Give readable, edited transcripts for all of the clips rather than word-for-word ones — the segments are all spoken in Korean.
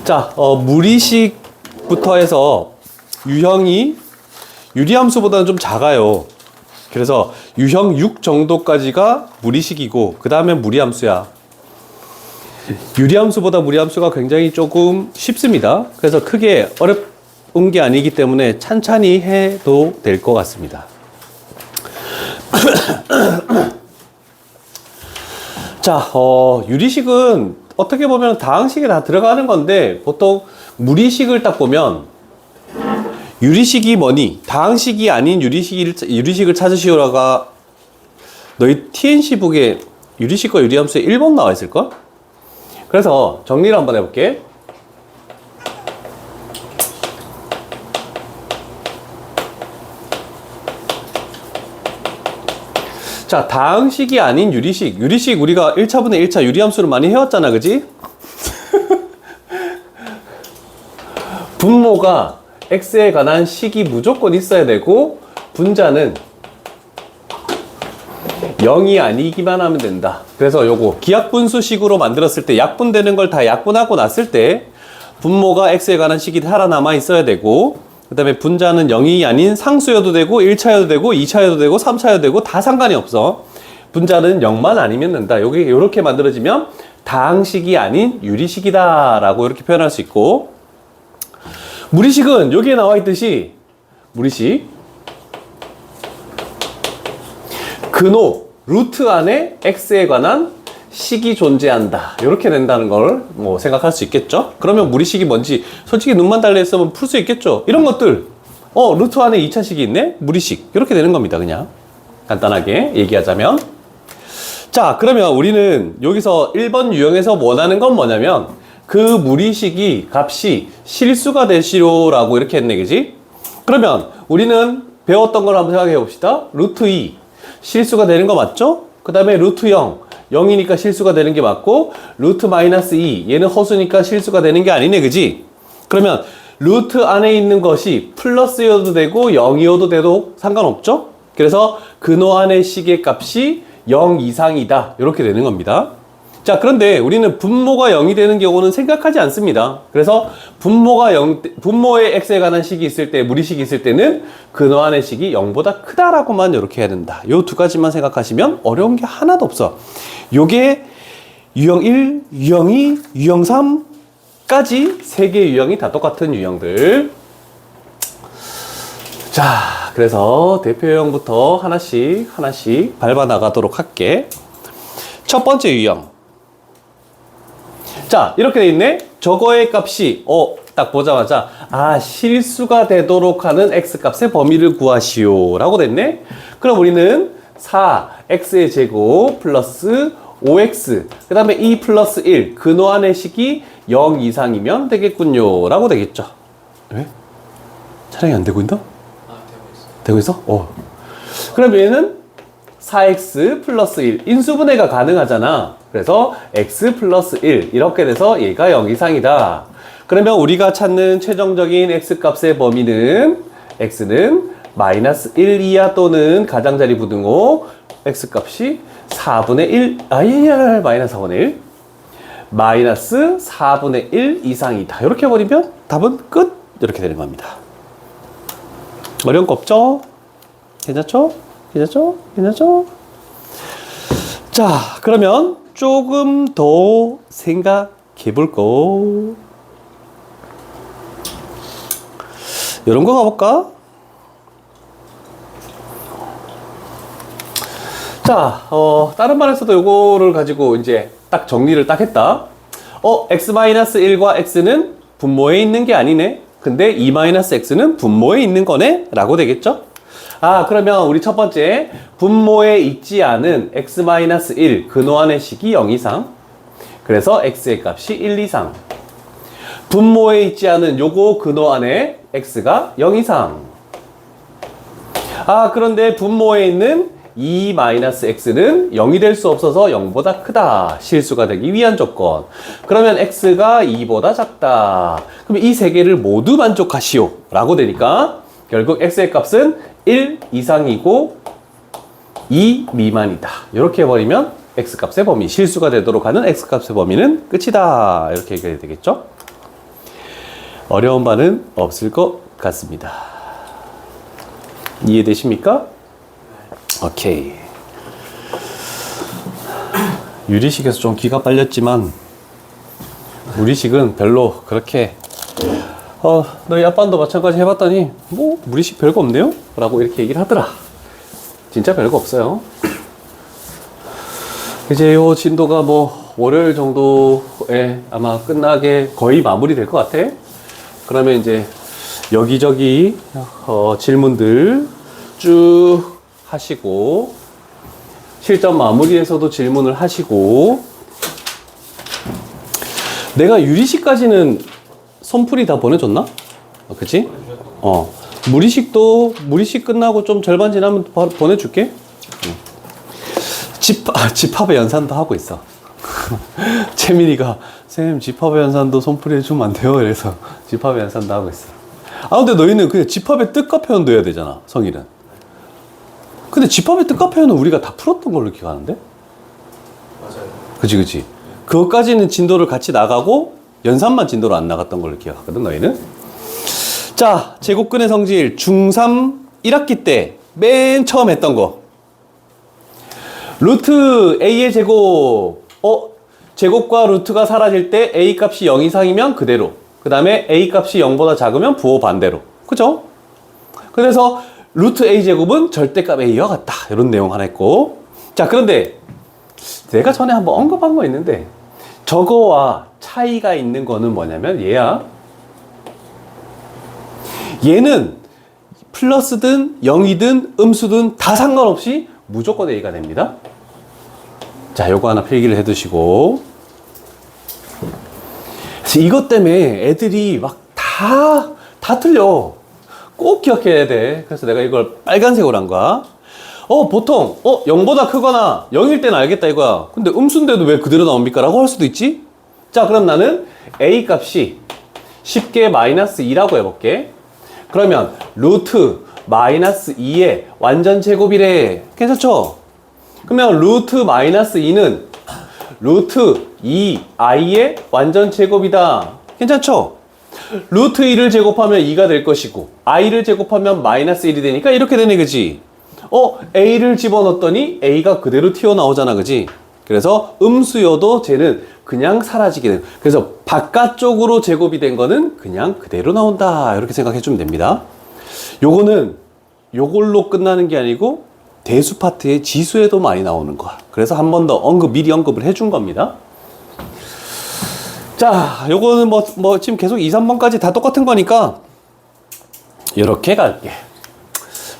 자, 무리식부터 해서 유형이 유리함수보다는 좀 작아요. 그래서 유형 6 정도까지가 무리식이고 그 다음에 무리함수야. 유리함수보다 무리함수가 굉장히 조금 쉽습니다. 그래서 크게 어려운 게 아니기 때문에 찬찬히 해도 될 것 같습니다. 자, 유리식은 어떻게 보면 다항식에 다 들어가는 건데 보통 무리식을 딱 보면 유리식이 뭐니? 다항식이 아닌 유리식을 찾으시오라가 너희 TNC북에 유리식과 유리함수에 1번 나와 있을걸? 그래서 정리를 한번 해볼게. 자, 다항식이 아닌 유리식. 유리식 우리가 1차분의 1차 유리함수를 많이 해왔잖아, 그지? 분모가 x에 관한 식이 무조건 있어야 되고 분자는 0이 아니기만 하면 된다. 그래서 요거 기하분수식으로 만들었을 때 약분되는 걸 다 약분하고 났을 때 분모가 x에 관한 식이 살아남아 있어야 되고 그 다음에 분자는 0이 아닌 상수여도 되고 1차여도 되고 2차여도 되고 3차여도 되고 다 상관이 없어. 분자는 0만 아니면 된다. 요게 요렇게 만들어지면 다항식이 아닌 유리식이다 라고 이렇게 표현할 수 있고, 무리식은 여기에 나와 있듯이 무리식 근호 루트 안에 x에 관한 식이 존재한다 이렇게 된다는 걸 뭐 생각할 수 있겠죠. 그러면 무리식이 뭔지 솔직히 눈만 달려있으면 풀 수 있겠죠. 이런 것들 루트 안에 2차식이 있네 무리식 이렇게 되는 겁니다. 그냥 간단하게 얘기하자면. 자, 그러면 우리는 여기서 1번 유형에서 원하는 건 뭐냐면 그 무리식이 값이 실수가 되시오라고 이렇게 했네, 그지? 그러면 우리는 배웠던 걸 한번 생각해 봅시다. 루트 2 실수가 되는 거 맞죠? 그 다음에 루트 0 0이니까 실수가 되는 게 맞고, 루트 마이너스 2 얘는 허수니까 실수가 되는 게 아니네, 그지? 그러면 루트 안에 있는 것이 플러스여도 되고 0이어도 돼도 상관없죠? 그래서 근호 안의 식의 값이 0 이상이다 이렇게 되는 겁니다. 자, 그런데 우리는 분모가 0이 되는 경우는 생각하지 않습니다. 그래서 분모의 x에 관한 식이 있을 때, 무리식이 있을 때는 근호 안의 식이 0보다 크다라고만 이렇게 해야 된다. 요 두 가지만 생각하시면 어려운 게 하나도 없어. 요게 유형 1, 유형 2, 유형 3까지 세 개의 유형이 다 똑같은 유형들. 자, 그래서 대표 유형부터 하나씩 밟아 나가도록 할게. 첫 번째 유형. 자, 이렇게 돼 있네. 저거의 값이 딱 보자마자 실수가 되도록 하는 x값의 범위를 구하시오 라고 됐네. 그럼 우리는 4x의 제곱 플러스 5x 그 다음에 2 플러스 1 근호 안의 식이 0 이상이면 되겠군요 라고 되겠죠. 왜? 촬영이 안 되고 있나? 되고 있어? 그럼 얘는 4x 플러스 1 인수분해가 가능하잖아. 그래서 x 플러스 1 이렇게 돼서 얘가 0 이상이다. 그러면 우리가 찾는 최종적인 x값의 범위는 x는 마이너스 1 이하 또는 가장자리 부등호 x값이 4분의 1 마이너스 4분의 1 마이너스 4분의 1 이상이다. 이렇게 해버리면 답은 끝 이렇게 되는 겁니다. 어려운 거 없죠? 괜찮죠? 자, 그러면 조금 더 생각해 볼 거. 이런 거 가볼까? 자, 다른 말에서도 요거를 가지고 이제 딱 정리를 딱 했다. x-1과 x는 분모에 있는 게 아니네. 근데 2-x는 분모에 있는 거네? 라고 되겠죠? 그러면 우리 첫 번째 분모에 있지 않은 x-1 근호 안의 식이 0 이상, 그래서 x의 값이 1 이상. 분모에 있지 않은 요거 근호 안에 x가 0 이상. 그런데 분모에 있는 2-x는 0이 될 수 없어서 0보다 크다. 실수가 되기 위한 조건. 그러면 x가 2보다 작다. 그럼 이 세 개를 모두 만족하시오 라고 되니까 결국 x의 값은 1 이상이고 2 미만이다. 이렇게 해버리면 x값의 범위, 실수가 되도록 하는 x값의 범위는 끝이다. 이렇게 얘기해야 되겠죠? 어려운 바는 없을 것 같습니다. 이해되십니까? 오케이. 유리식에서 좀 기가 빨렸지만 무리식은 별로 그렇게 너희 아빠도 마찬가지 해봤더니 뭐 무리식 별거 없네요? 라고 이렇게 얘기를 하더라. 진짜 별거 없어요. 이제 요 진도가 뭐 월요일 정도에 아마 끝나게 거의 마무리 될 것 같아. 그러면 이제 여기저기 질문들 쭉 하시고 실전 마무리에서도 질문을 하시고 내가 유리식까지는 손풀이 다 보내줬나? 그치? 무리식 끝나고 좀 절반 지나면 바로 보내줄게. 집합의 연산도 하고 있어. 채민이가 쌤 집합의 연산도 손풀이 해주면 안 돼요? 이래서 집합의 연산도 하고 있어. 근데 너희는 그냥 집합의 뜻과 표현도 해야 되잖아, 성일은. 근데 집합의 뜻과 표현은 우리가 다 풀었던 걸로 기억하는데? 맞아요. 그치. 그것까지는 진도를 같이 나가고 연산만 진도로 안 나갔던 걸로 기억하거든, 너희는. 자, 제곱근의 성질 중3 1학기 때 맨 처음 했던 거. 루트 A의 제곱. 제곱과 루트가 사라질 때 A 값이 0 이상이면 그대로. 그 다음에 A 값이 0보다 작으면 부호 반대로. 그죠? 그래서 루트 A 제곱은 절대값 A와 같다. 이런 내용 하나 있고. 자, 그런데 내가 전에 한번 언급한 거 있는데 저거와 차이가 있는 거는 뭐냐면 얘야. 얘는 플러스든 0이든 음수든 다 상관없이 무조건 A가 됩니다. 자, 요거 하나 필기를 해 두시고. 이것 때문에 애들이 막 다 틀려. 꼭 기억해야 돼. 그래서 내가 이걸 빨간색으로 한 거야. 보통 0보다 크거나 0일 때는 알겠다 이거야. 근데 음수인데도 왜 그대로 나옵니까? 라고 할 수도 있지. 자, 그럼 나는 A 값이 쉽게 마이너스 2라고 해볼게. 그러면 루트 마이너스 2의 완전 제곱이래. 괜찮죠? 그러면 루트 마이너스 2는 루트 2i의 완전 제곱이다. 괜찮죠? 루트 2를 제곱하면 2가 될 것이고 i를 제곱하면 마이너스 1이 되니까 이렇게 되네, 그지? a를 집어넣었더니 a가 그대로 튀어나오잖아, 그지? 그래서 음수여도 쟤는 그냥 사라지게 돼. 그래서 바깥쪽으로 제곱이 된 거는 그냥 그대로 나온다. 이렇게 생각해 주면 됩니다. 요거는 요걸로 끝나는 게 아니고 대수 파트의 지수에도 많이 나오는 거야. 그래서 한 번 더 미리 언급을 해준 겁니다. 자, 요거는 뭐 지금 계속 2, 3번까지 다 똑같은 거니까 이렇게 갈게.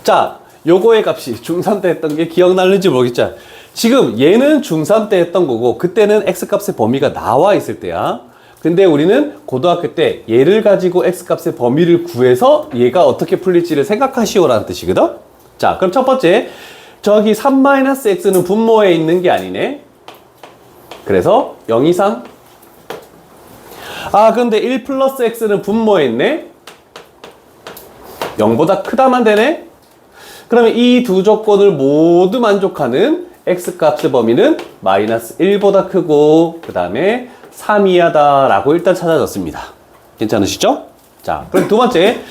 자, 요거의 값이 중3 때 했던 게 기억나는지 모르겠죠. 지금 얘는 중3 때 했던 거고 그때는 x값의 범위가 나와 있을 때야. 근데 우리는 고등학교 때 얘를 가지고 x값의 범위를 구해서 얘가 어떻게 풀릴지를 생각하시오라는 뜻이거든. 자, 그럼 첫 번째, 저기 3-x는 분모에 있는 게 아니네. 그래서 0 이상. 근데 1 플러스 x는 분모에 있네. 0보다 크다만 되네. 그러면 이 두 조건을 모두 만족하는 x값의 범위는 마이너스 1보다 크고 그 다음에 3 이하다 라고 일단 찾아졌습니다. 괜찮으시죠? 자, 그럼 두 번째.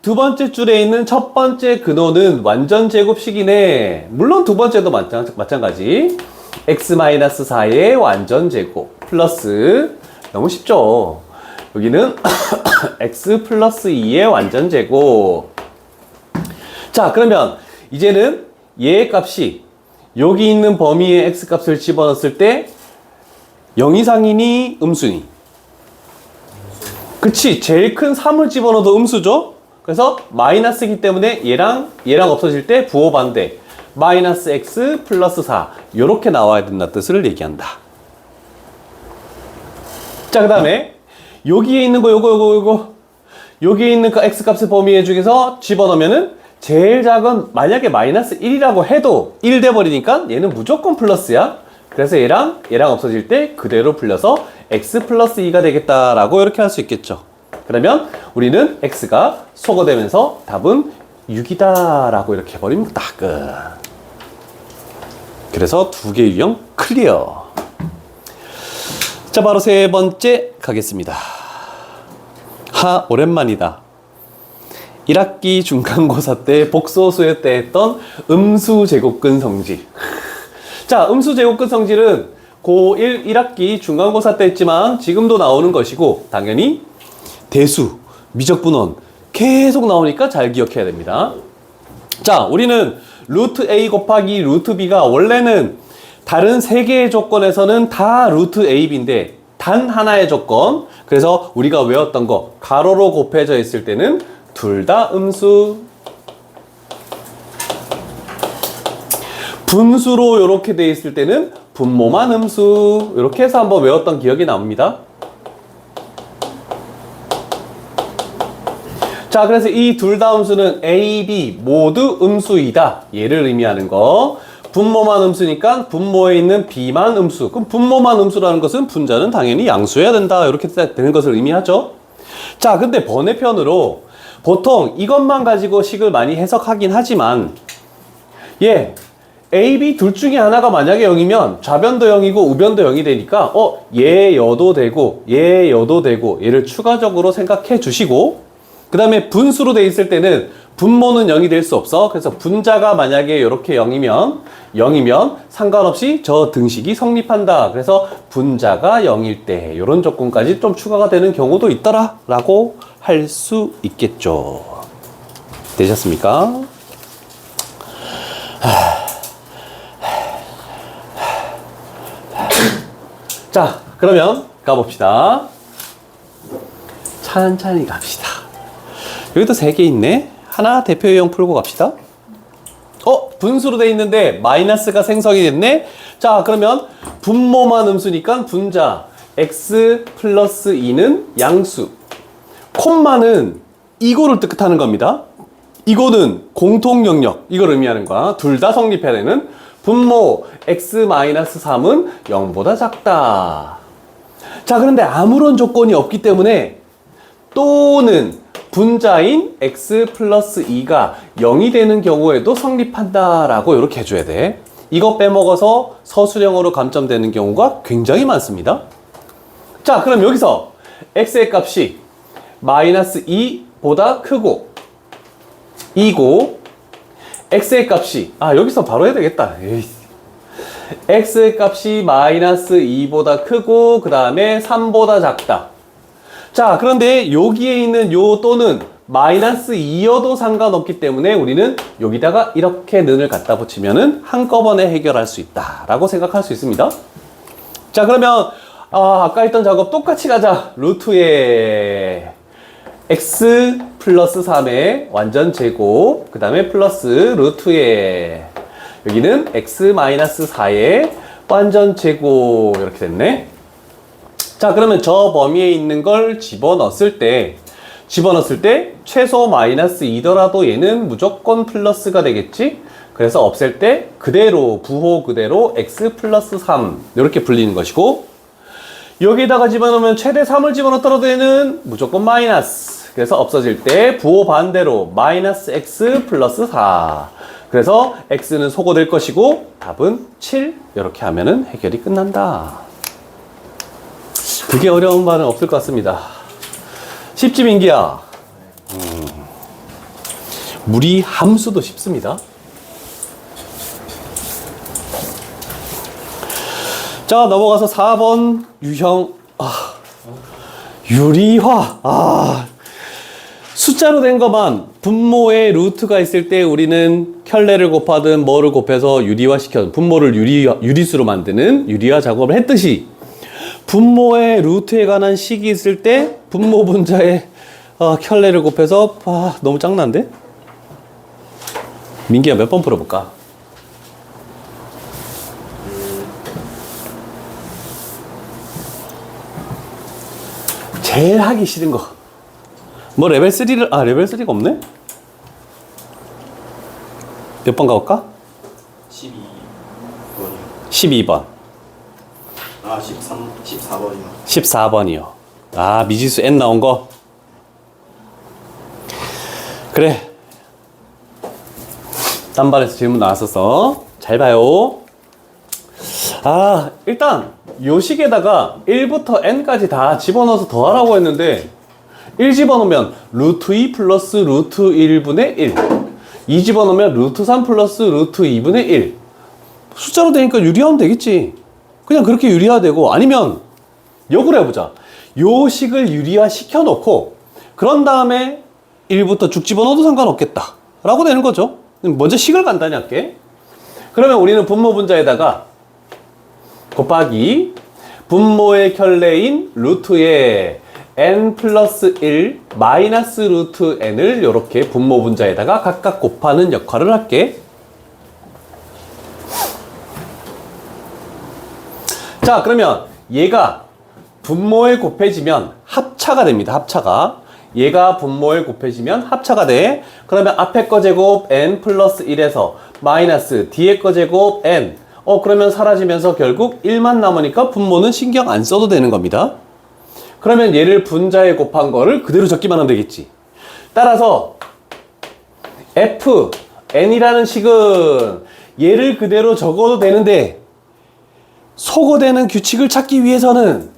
두 번째 줄에 있는 첫 번째 근호는 완전 제곱식이네. 물론 두 번째도 마찬가지. x-4의 완전 제곱 플러스, 너무 쉽죠? 여기는 x 플러스 2의 완전 제곱. 자, 그러면 이제는 얘의 값이 여기 있는 범위의 x값을 집어넣었을 때 0 이상이니 음수니? 그치, 제일 큰 3을 집어넣어도 음수죠? 그래서 마이너스이기 때문에 얘랑 없어질 때 부호 반대 마이너스 x 플러스 4 요렇게 나와야 된다는 뜻을 얘기한다. 자, 그 다음에 여기에 있는 거 요거 여기에 있는 그 x값의 범위 중에서 집어넣으면은 제일 작은, 만약에 마이너스 1이라고 해도 1 돼버리니까 얘는 무조건 플러스야. 그래서 얘랑 없어질 때 그대로 풀려서 x 플러스 2가 되겠다라고 이렇게 할 수 있겠죠. 그러면 우리는 x가 소거되면서 답은 6이다 라고 이렇게 해버리면 딱 끝. 그래서 두 개의 유형 클리어. 자, 바로 세 번째 가겠습니다. 오랜만이다. 1학기 중간고사 때 복소수회 때 했던 음수제곱근 성질. 자, 음수제곱근 성질은 고1 1학기 중간고사 때 했지만 지금도 나오는 것이고 당연히 대수, 미적분원 계속 나오니까 잘 기억해야 됩니다. 자, 우리는 루트 A 곱하기 루트 B가 원래는 다른 3개의 조건에서는 다 루트 A, B인데 단 하나의 조건, 그래서 우리가 외웠던 거 가로로 곱해져 있을 때는 둘 다 음수, 분수로 이렇게 돼 있을 때는 분모만 음수, 이렇게 해서 한번 외웠던 기억이 납니다. 자, 그래서 이 둘 다 음수는 A, B 모두 음수이다. 얘를 의미하는 거. 분모만 음수니까 분모에 있는 B만 음수. 그럼 분모만 음수라는 것은 분자는 당연히 양수여야 된다. 이렇게 되는 것을 의미하죠. 자, 근데 번외편으로 보통 이것만 가지고 식을 많이 해석하긴 하지만 예, A, B 둘 중에 하나가 만약에 0이면 좌변도 0이고 우변도 0이 되니까 얘 여도 되고 얘 여도 되고 얘를 추가적으로 생각해 주시고, 그 다음에 분수로 돼 있을 때는 분모는 0이 될 수 없어. 그래서 분자가 만약에 이렇게 0이면 상관없이 저 등식이 성립한다. 그래서 분자가 0일 때 이런 조건까지 좀 추가가 되는 경우도 있더라 라고 할 수 있겠죠. 되셨습니까? 자, 그러면 가봅시다. 천천히 갑시다. 여기도 3개 있네. 하나 대표 유형 풀고 갑시다. 분수로 돼 있는데 마이너스가 생성이 됐네. 자, 그러면 분모만 음수니까 분자 x 플러스 2는 양수. 콤마는 이거를 뜻하는 겁니다. 이거는 공통 영역, 이걸 의미하는 거야. 둘 다 성립해야 되는 분모 x-3은 0보다 작다. 자, 그런데 아무런 조건이 없기 때문에 또는 분자인 x 플러스 2가 0이 되는 경우에도 성립한다라고 이렇게 해줘야 돼. 이거 빼먹어서 서술형으로 감점되는 경우가 굉장히 많습니다. 자, 그럼 여기서 x의 값이 마이너스 2보다 크고 2고 x의 값이 여기서 바로 해야 되겠다. x의 값이 마이너스 2보다 크고 그 다음에 3보다 작다. 자, 그런데 여기에 있는 요 또는 마이너스 2여도 상관없기 때문에 우리는 여기다가 이렇게 는을 갖다 붙이면은 한꺼번에 해결할 수 있다라고 생각할 수 있습니다. 자, 그러면 아까 했던 작업 똑같이 가자. 루트에 x 플러스 3의 완전 제곱, 그 다음에 플러스 루트에 여기는 x 마이너스 4의 완전 제곱, 이렇게 됐네. 자, 그러면 저 범위에 있는 걸 집어넣었을 때 최소 마이너스 2더라도 얘는 무조건 플러스가 되겠지? 그래서 없앨 때 그대로 부호 그대로 x 플러스 3 이렇게 불리는 것이고, 여기다가 집어넣으면 최대 3을 집어넣더라도 얘는 무조건 마이너스. 그래서 없어질 때 부호 반대로 마이너스 x 플러스 4. 그래서 x는 소거될 것이고 답은 7. 이렇게 하면은 해결이 끝난다. 그게 어려운 바는 없을 것 같습니다. 쉽지, 민기야? 무리 함수도 쉽습니다. 자, 넘어가서 4번 유형. 유리화. 숫자로 된 것만 분모에 루트가 있을 때 우리는 켤레를 곱하든 뭐를 곱해서 유리화 시켜든 분모를 유리수로 만드는 유리화 작업을 했듯이, 분모의 루트에 관한 식이 있을 때 분모 분자에 켤레를 곱해서 너무 짱난데? 민기야, 몇 번 풀어볼까? 제일 하기 싫은 거. 뭐 레벨 3를 레벨 3가 없네? 몇 번 가볼까? 12번이요. 12번. 14번이요. 14번이요. 미지수 n 나온 거? 그래. 딴 반에서 질문 나왔었어. 잘 봐요. 일단 요 식에다가 1부터 n까지 다 집어넣어서 더하라고 했는데 1 집어넣으면 루트 2 플러스 루트 1분의 1. 2 집어넣으면 루트 3 플러스 루트 2분의 1. 숫자로 되니까 유리하면 되겠지. 그냥 그렇게 유리화 되고, 아니면 역으로 해보자. 요 식을 유리화 시켜놓고 그런 다음에 1부터 쭉 집어넣어도 상관없겠다 라고 되는 거죠. 먼저 식을 간단히 할게. 그러면 우리는 분모 분자에다가 곱하기 분모의 결례인 루트에 n 플러스 1 마이너스 루트 n을 이렇게 분모 분자에다가 각각 곱하는 역할을 할게. 자, 그러면 얘가 분모에 곱해지면 합차가 됩니다. 합차가. 얘가 분모에 곱해지면 합차가 돼. 그러면 앞에 거 제곱 n 플러스 1에서 마이너스 뒤에 거 제곱 n. 그러면 사라지면서 결국 1만 남으니까 분모는 신경 안 써도 되는 겁니다. 그러면 얘를 분자에 곱한 거를 그대로 적기만 하면 되겠지. 따라서 f, n이라는 식은 얘를 그대로 적어도 되는데 소거되는 규칙을 찾기 위해서는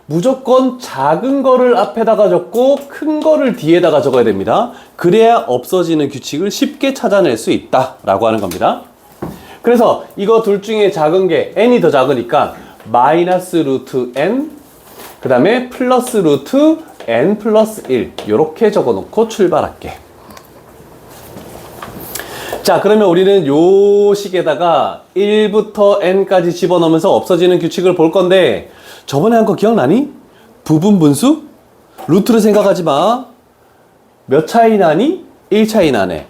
무조건 작은 거를 앞에다가 적고 큰 거를 뒤에다가 적어야 됩니다. 그래야 없어지는 규칙을 쉽게 찾아낼 수 있다라고 하는 겁니다. 그래서 이거 둘 중에 작은 게 n이 더 작으니까 마이너스 루트 n 그 다음에 플러스 루트 n 플러스 1 이렇게 적어놓고 출발할게. 자, 그러면 우리는 요 식에다가 1부터 n까지 집어넣으면서 없어지는 규칙을 볼 건데 저번에 한 거 기억나니? 부분 분수? 루트를 생각하지 마. 몇 차이 나니? 1 차이 나네.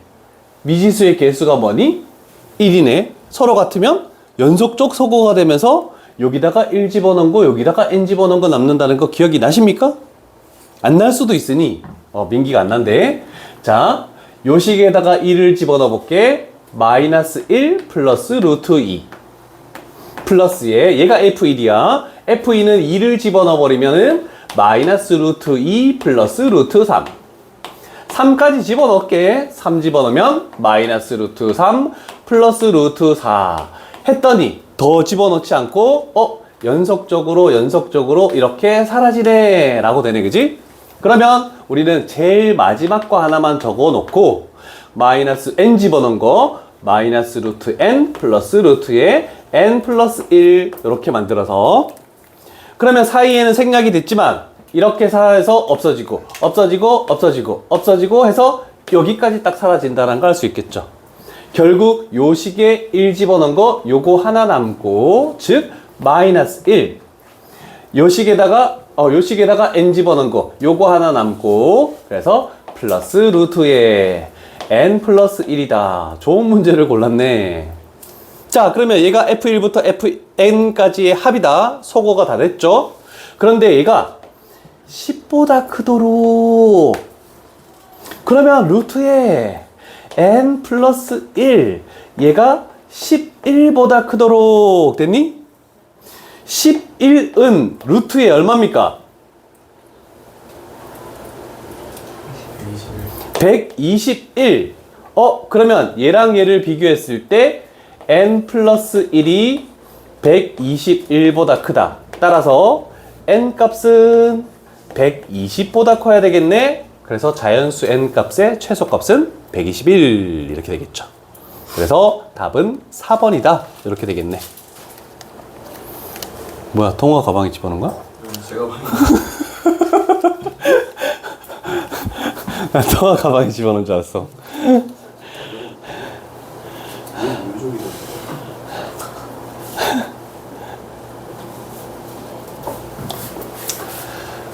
미지수의 개수가 뭐니? 1이네. 서로 같으면 연속적 소거가 되면서 여기다가 1 집어넣은 거 여기다가 n 집어넣은 거 남는다는 거 기억이 나십니까? 안 날 수도 있으니 민기가 안 난대. 자, 요 식에다가 1을 집어넣어 볼게. 마이너스 1 플러스 루트 2 플러스에 얘가 f1이야. f2는 2를 집어넣어 버리면은 마이너스 루트 2 플러스 루트 3 3까지 집어넣을게. 3 집어넣으면 마이너스 루트 3 플러스 루트 4 했더니 더 집어넣지 않고 연속적으로 이렇게 사라지네 라고 되네. 그지? 그러면 우리는 제일 마지막 거 하나만 적어 놓고 마이너스 n 집어넣은 거 마이너스 루트 n 플러스 루트에 n 플러스 1 이렇게 만들어서 그러면 사이에는 생략이 됐지만 이렇게 해서 없어지고 해서 여기까지 딱 사라진다는 걸 알 수 있겠죠. 결국 요 식에 1 집어넣은 거 요거 하나 남고 즉 마이너스 1 요 식에다가 n 집어넣은 거 요거 하나 남고 그래서 플러스 루트에 n 플러스 1이다. 좋은 문제를 골랐네. 자, 그러면 얘가 f1부터 fn까지의 합이다. 소거가 다 됐죠. 그런데 얘가 10보다 크도록 그러면 루트에 n 플러스 1 얘가 11보다 크도록 됐니? 11은 루트에 얼마입니까? 121. 그러면 얘랑 얘를 비교했을 때 n 플러스 1이 121보다 크다. 따라서 n 값은 120보다 커야 되겠네. 그래서 자연수 n 값의 최소값은 121 이렇게 되겠죠. 그래서 답은 4번이다 이렇게 되겠네. 뭐야, 통화 가방에 집어넣은 거야? 제가 나 통화 가방에 집어넣은 줄 알았어.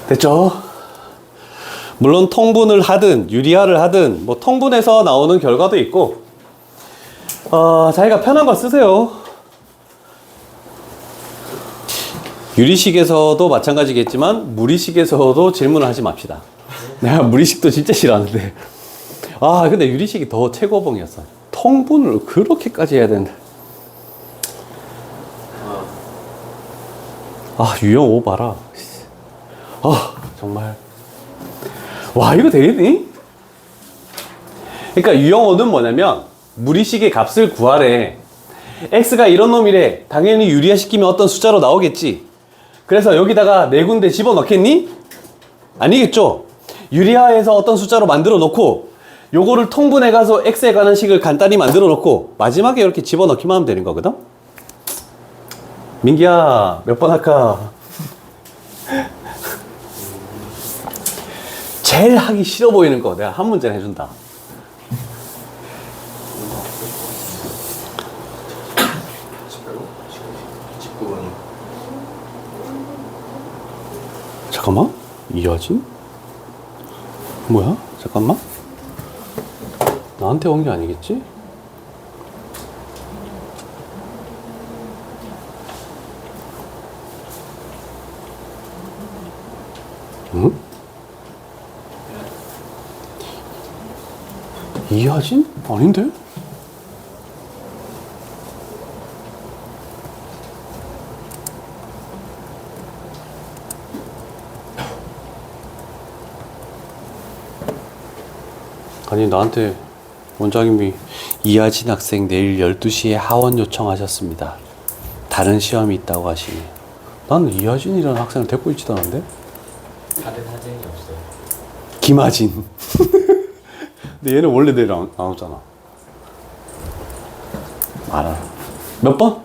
됐죠? 물론 통분을 하든 유리화를 하든 뭐 통분에서 나오는 결과도 있고 자기가 편한 거 쓰세요. 유리식에서도 마찬가지겠지만 무리식에서도 질문을 하지 맙시다. 내가 무리식도 진짜 싫어하는데 근데 유리식이 더 최고봉이었어. 통분을 그렇게까지 해야 된다. 유형 5 봐라. 정말 와, 이거 되겠니? 그러니까 유형 5는 뭐냐면 무리식의 값을 구하래. x가 이런 놈이래. 당연히 유리화 시키면 어떤 숫자로 나오겠지. 그래서 여기다가 네 군데 집어넣겠니? 아니겠죠? 유리화해서 어떤 숫자로 만들어 놓고 요거를 통분해 가서 x에 관한 식을 간단히 만들어 놓고 마지막에 이렇게 집어넣기만 하면 되는 거거든. 민기야, 몇 번 할까? 제일 하기 싫어 보이는 거 내가 한 문제는 해준다. 잠깐만, 이하진? 뭐야? 잠깐만. 나한테 온 게 아니겠지? 응? 이하진? 아닌데? 아니, 나한테 원장님이 이하진 학생 내일 12시에 하원 요청하셨습니다. 다른 시험이 있다고 하시니. 나는 이하진이라는 학생을 데리고 있지도 않은데? 다른 사진이 없어요. 김하진. 근데 얘는 원래 내일 안 오잖아. 알아. 몇 번?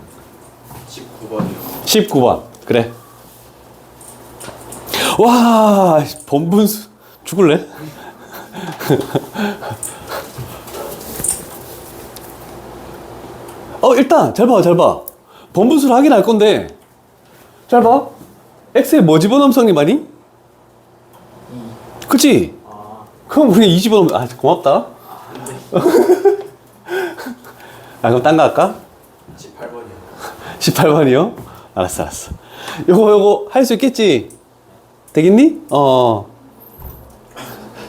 19번이요. 19번. 그래. 와, 본분수. 죽을래? 일단 잘 봐, 잘 봐. 번분수를 확인할 건데 잘 봐. x에 뭐 집어넣으면 성립 아니? 그치? 그럼 우리 2 집어넣으면 고맙다. 그럼 딴 거 할까? 18번이요. 18번이요? 알았어, 알았어. 요거 할 수 있겠지? 되겠니?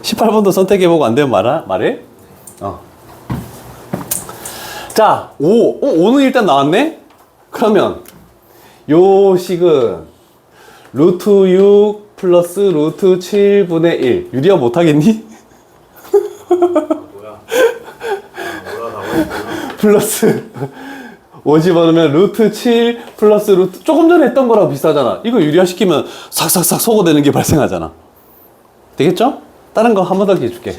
18번도 선택해보고 안 되면 말해? 자, 5는 일단 나왔네? 그러면 요 식은 루트 6 플러스 루트 7분의 1 유리화 못하겠니? 뭐야? 플러스 5 집어넣으면 루트 7 플러스 루트 조금 전에 했던 거랑 비슷하잖아. 이거 유리화 시키면 삭삭삭 소거되는 게 발생하잖아. 되겠죠? 다른 거 한 번 더 해줄게.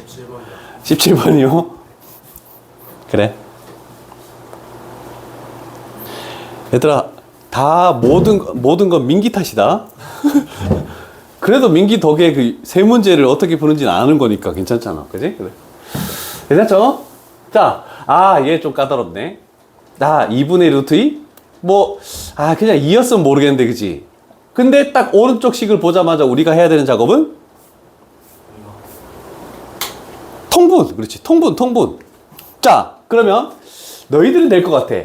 17번이요. 17번이요? 그래. 얘들아, 다 모든 건 민기 탓이다. 그래도 민기 덕에 그 세 문제를 어떻게 푸는지는 아는 거니까 괜찮잖아. 그지? 그래. 괜찮죠? 자, 얘 좀 까다롭네. 2분의 루트 2? 그냥 2였으면 모르겠는데, 그지? 근데 딱 오른쪽 식을 보자마자 우리가 해야 되는 작업은? 통분. 그렇지. 통분. 자, 그러면 너희들은 될 것 같아.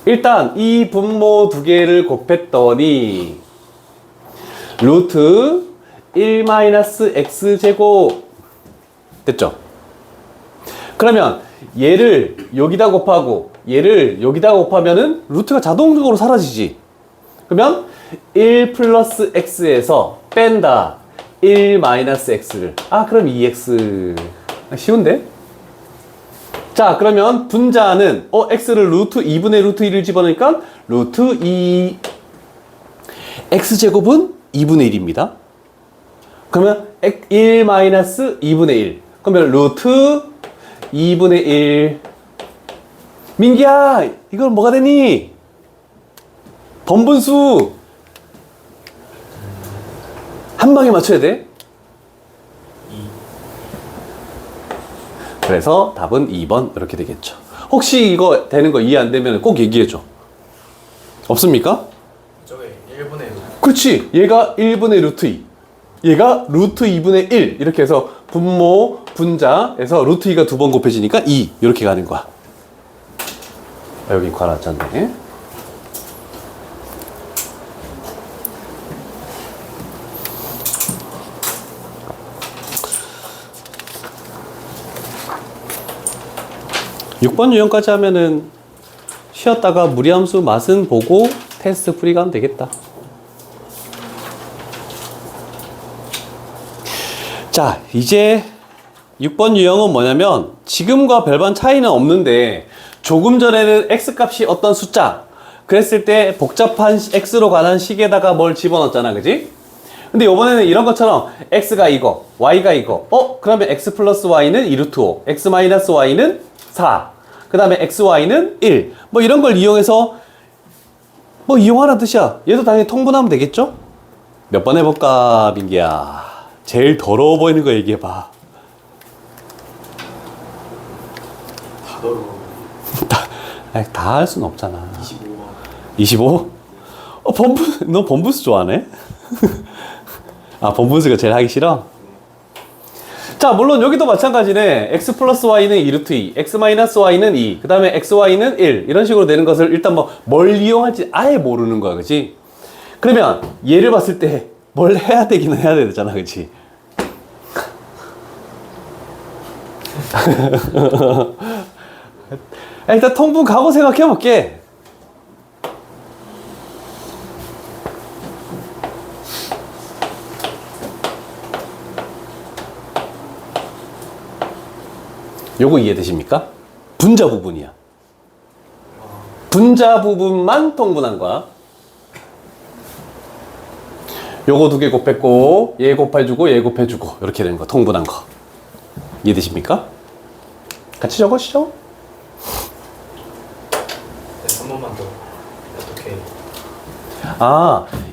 일단 이 분모 두 개를 곱했더니 루트 1-x제곱 됐죠? 그러면 얘를 여기다 곱하고 얘를 여기다 곱하면은 루트가 자동적으로 사라지지. 그러면 1 플러스 x에서 뺀다 1 마이너스 x를. 그럼 2x. 쉬운데? 자, 그러면 분자는 x를 루트 2분의 루트 1을 집어넣으니까 루트 2 x제곱은 2분의 1입니다. 그러면 1 마이너스 2분의 1. 그러면 루트 2분의 1. 민기야, 이걸 뭐가 되니? 번분수 한 방에 맞춰야 돼. 그래서 답은 2번 이렇게 되겠죠. 혹시 이거 되는 거 이해 안 되면 꼭 얘기해줘. 없습니까? 저게 1분의 6. 그렇지. 얘가 1분의 루트 2. 얘가 루트 2분의 1. 이렇게 해서 분모, 분자에서 루트 2가 두 번 곱해지니까 2. 이렇게 가는 거야. 여기 괄화자네. 육 번 유형까지 하면은 쉬었다가 무리함수 맛은 보고 테스트 풀이가 하면 되겠다. 자, 이제 6번 유형은 뭐냐면 지금과 별반 차이는 없는데 조금 전에는 x값이 어떤 숫자 그랬을 때 복잡한 x로 관한 식에다가 뭘 집어넣었잖아, 그지? 근데 이번에는 이런 것처럼 x가 이거, y가 이거. 그러면 x 플러스 y는 2루트 5, x 마이너스 y는 4. 그 다음에 xy는 1. 뭐 이런 걸 이용해서 뭐 이용하라는 뜻이야. 얘도 당연히 통분하면 되겠죠? 몇 번 해볼까, 민기야. 제일 더러워 보이는 거 얘기해봐. 다 더러워. 다 할 수는 없잖아. 25번. 25? 너 번분수 좋아하네? 아, 번분수가 제일 하기 싫어? 자, 물론 여기도 마찬가지네. x 플러스 y는 2루트 2, x 마이너스 y는 2, 그 다음에 xy는 1. 이런 식으로 되는 것을 일단 뭘 이용할지 아예 모르는 거야, 그치? 그러면 얘를 봤을 때 뭘 해야 되기는 해야 되잖아, 그치? 일단 통분 가고 생각해 볼게. 요거 이해되십니까? 분자 부분이야. 분자 부분만 통분한 거야. 요거 두 개 곱했고, 얘 곱해주고, 얘 곱해주고, 이렇게 되는 거, 통분한 거. 이해되십니까? 같이 적으시죠. 네, 한 번만 더. 어떻게?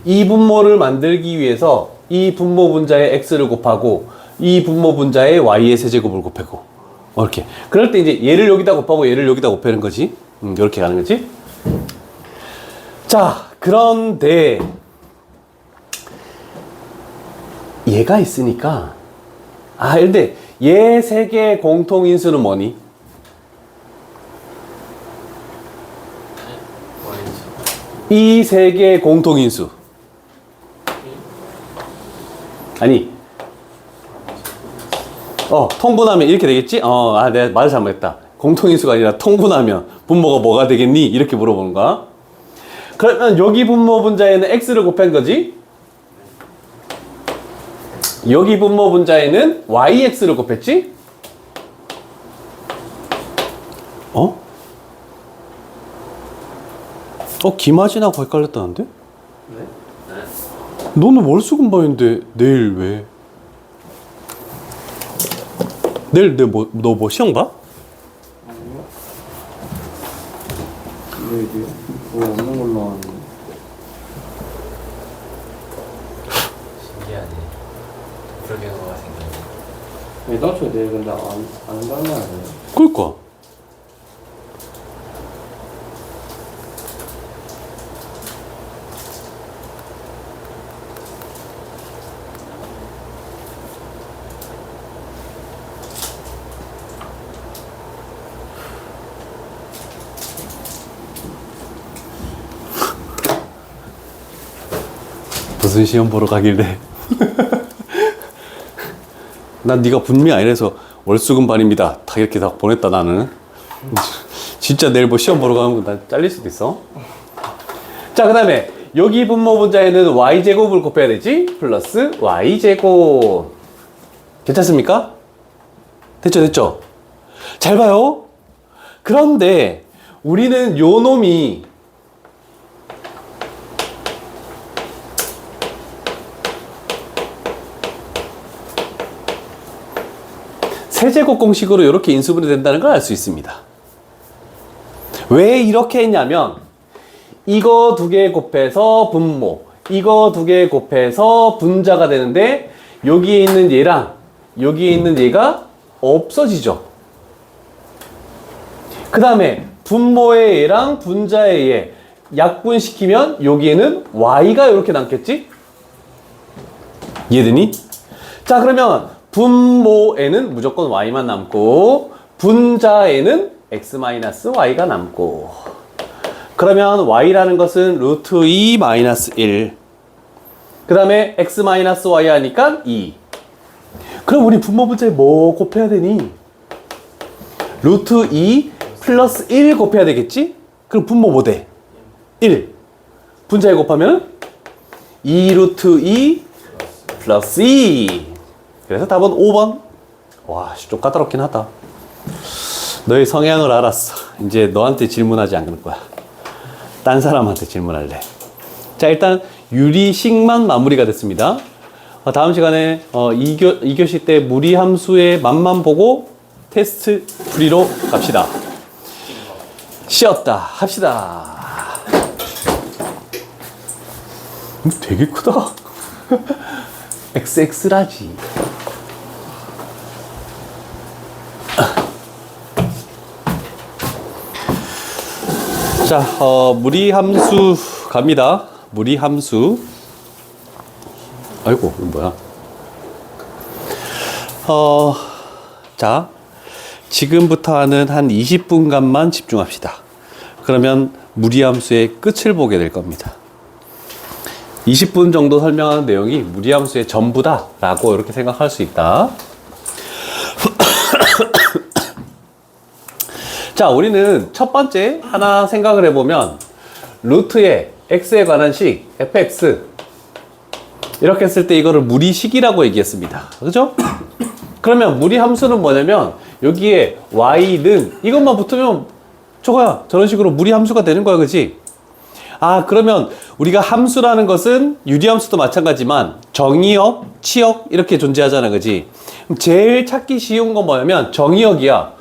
이 분모를 만들기 위해서 이 분모 분자의 x를 곱하고, 이 분모 분자의 y의 세제곱을 곱하고, 이렇게. 그럴 때 이제 얘를 여기다 곱하고 얘를 여기다 곱하는 거지. 이렇게 가는 거지. 자, 그런데 얘가 있으니까 근데 얘 세 개의 공통인수는 뭐니? 이 세 개의 공통인수. 아니, 통분하면 이렇게 되겠지? 내가 말을 잘못했다. 공통인수가 아니라 통분하면 분모가 뭐가 되겠니? 이렇게 물어보는 거야. 그러면 여기 분모 분자에는 x를 곱한 거지? 여기 분모 분자에는 yx를 곱했지? 김하진하고 헷갈렸다는데? 네? 너는 월수금반인데 내일 왜? 내일 너 뭐 시험 봐? 내일이요? 뭐 없는 걸로 아는데. 신기하네. 불경어가 생겼네. 애당초에 내일 근데 안 한다는 거 아니에요? 그러니까. 무슨 시험 보러 가길래? 난 네가 분명히 아니라서 월수금반입니다. 다 이렇게 다 보냈다 나는. 진짜 내일 뭐 시험 보러 가면 난 잘릴 수도 있어. 자, 그 다음에 여기 분모 분자에는 y제곱을 곱해야 되지? 플러스 y제곱. 괜찮습니까? 됐죠? 잘 봐요. 그런데 우리는 요 놈이 세제곱 공식으로 이렇게 인수분해 된다는 걸 알 수 있습니다. 왜 이렇게 했냐면 이거 두 개 곱해서 분모, 이거 두 개 곱해서 분자가 되는데 여기에 있는 얘랑 여기에 있는 얘가 없어지죠. 그 다음에 분모의 얘랑 분자의 얘 약분시키면 여기에는 y가 이렇게 남겠지? 이해되니? 자, 그러면 분모에는 무조건 y만 남고 분자에는 x-y가 남고, 그러면 y라는 것은 루트 2 마이너스 1, 그 다음에 x-y 하니까 2. 그럼 우리 분모 분자에 뭐 곱해야 되니? 루트 2 플러스 1 곱해야 되겠지? 그럼 분모 뭐 돼? 1. 분자에 곱하면 2 루트 2 플러스 2. 그래서 답은 5번. 와, 좀 까다롭긴 하다. 너의 성향을 알았어. 이제 너한테 질문하지 않을 거야. 딴 사람한테 질문할래. 자, 일단 유리식만 마무리가 됐습니다. 다음 시간에 2교시 때 무리함수의 맛만 보고 테스트 풀이로 갑시다. 쉬었다 합시다. 되게 크다. XX라지. 자, 무리함수 갑니다. 무리함수. 아이고, 이거 뭐야? 자, 지금부터 하는 한 20분간만 집중합시다. 그러면 무리함수의 끝을 보게 될 겁니다. 20분 정도 설명하는 내용이 무리함수의 전부다 라고 이렇게 생각할 수 있다. 자, 우리는 첫 번째 하나 생각을 해보면 루트의 x에 관한 식 fx 이렇게 했을 때 이거를 무리식이라고 얘기했습니다. 그죠? 그러면 무리함수는 뭐냐면 여기에 y는 이것만 붙으면 저거야, 저런 식으로 무리함수가 되는 거야. 그지? 그러면 우리가 함수라는 것은 유리함수도 마찬가지지만 정의역, 치역 이렇게 존재하잖아. 그지? 제일 찾기 쉬운 건 뭐냐면 정의역이야.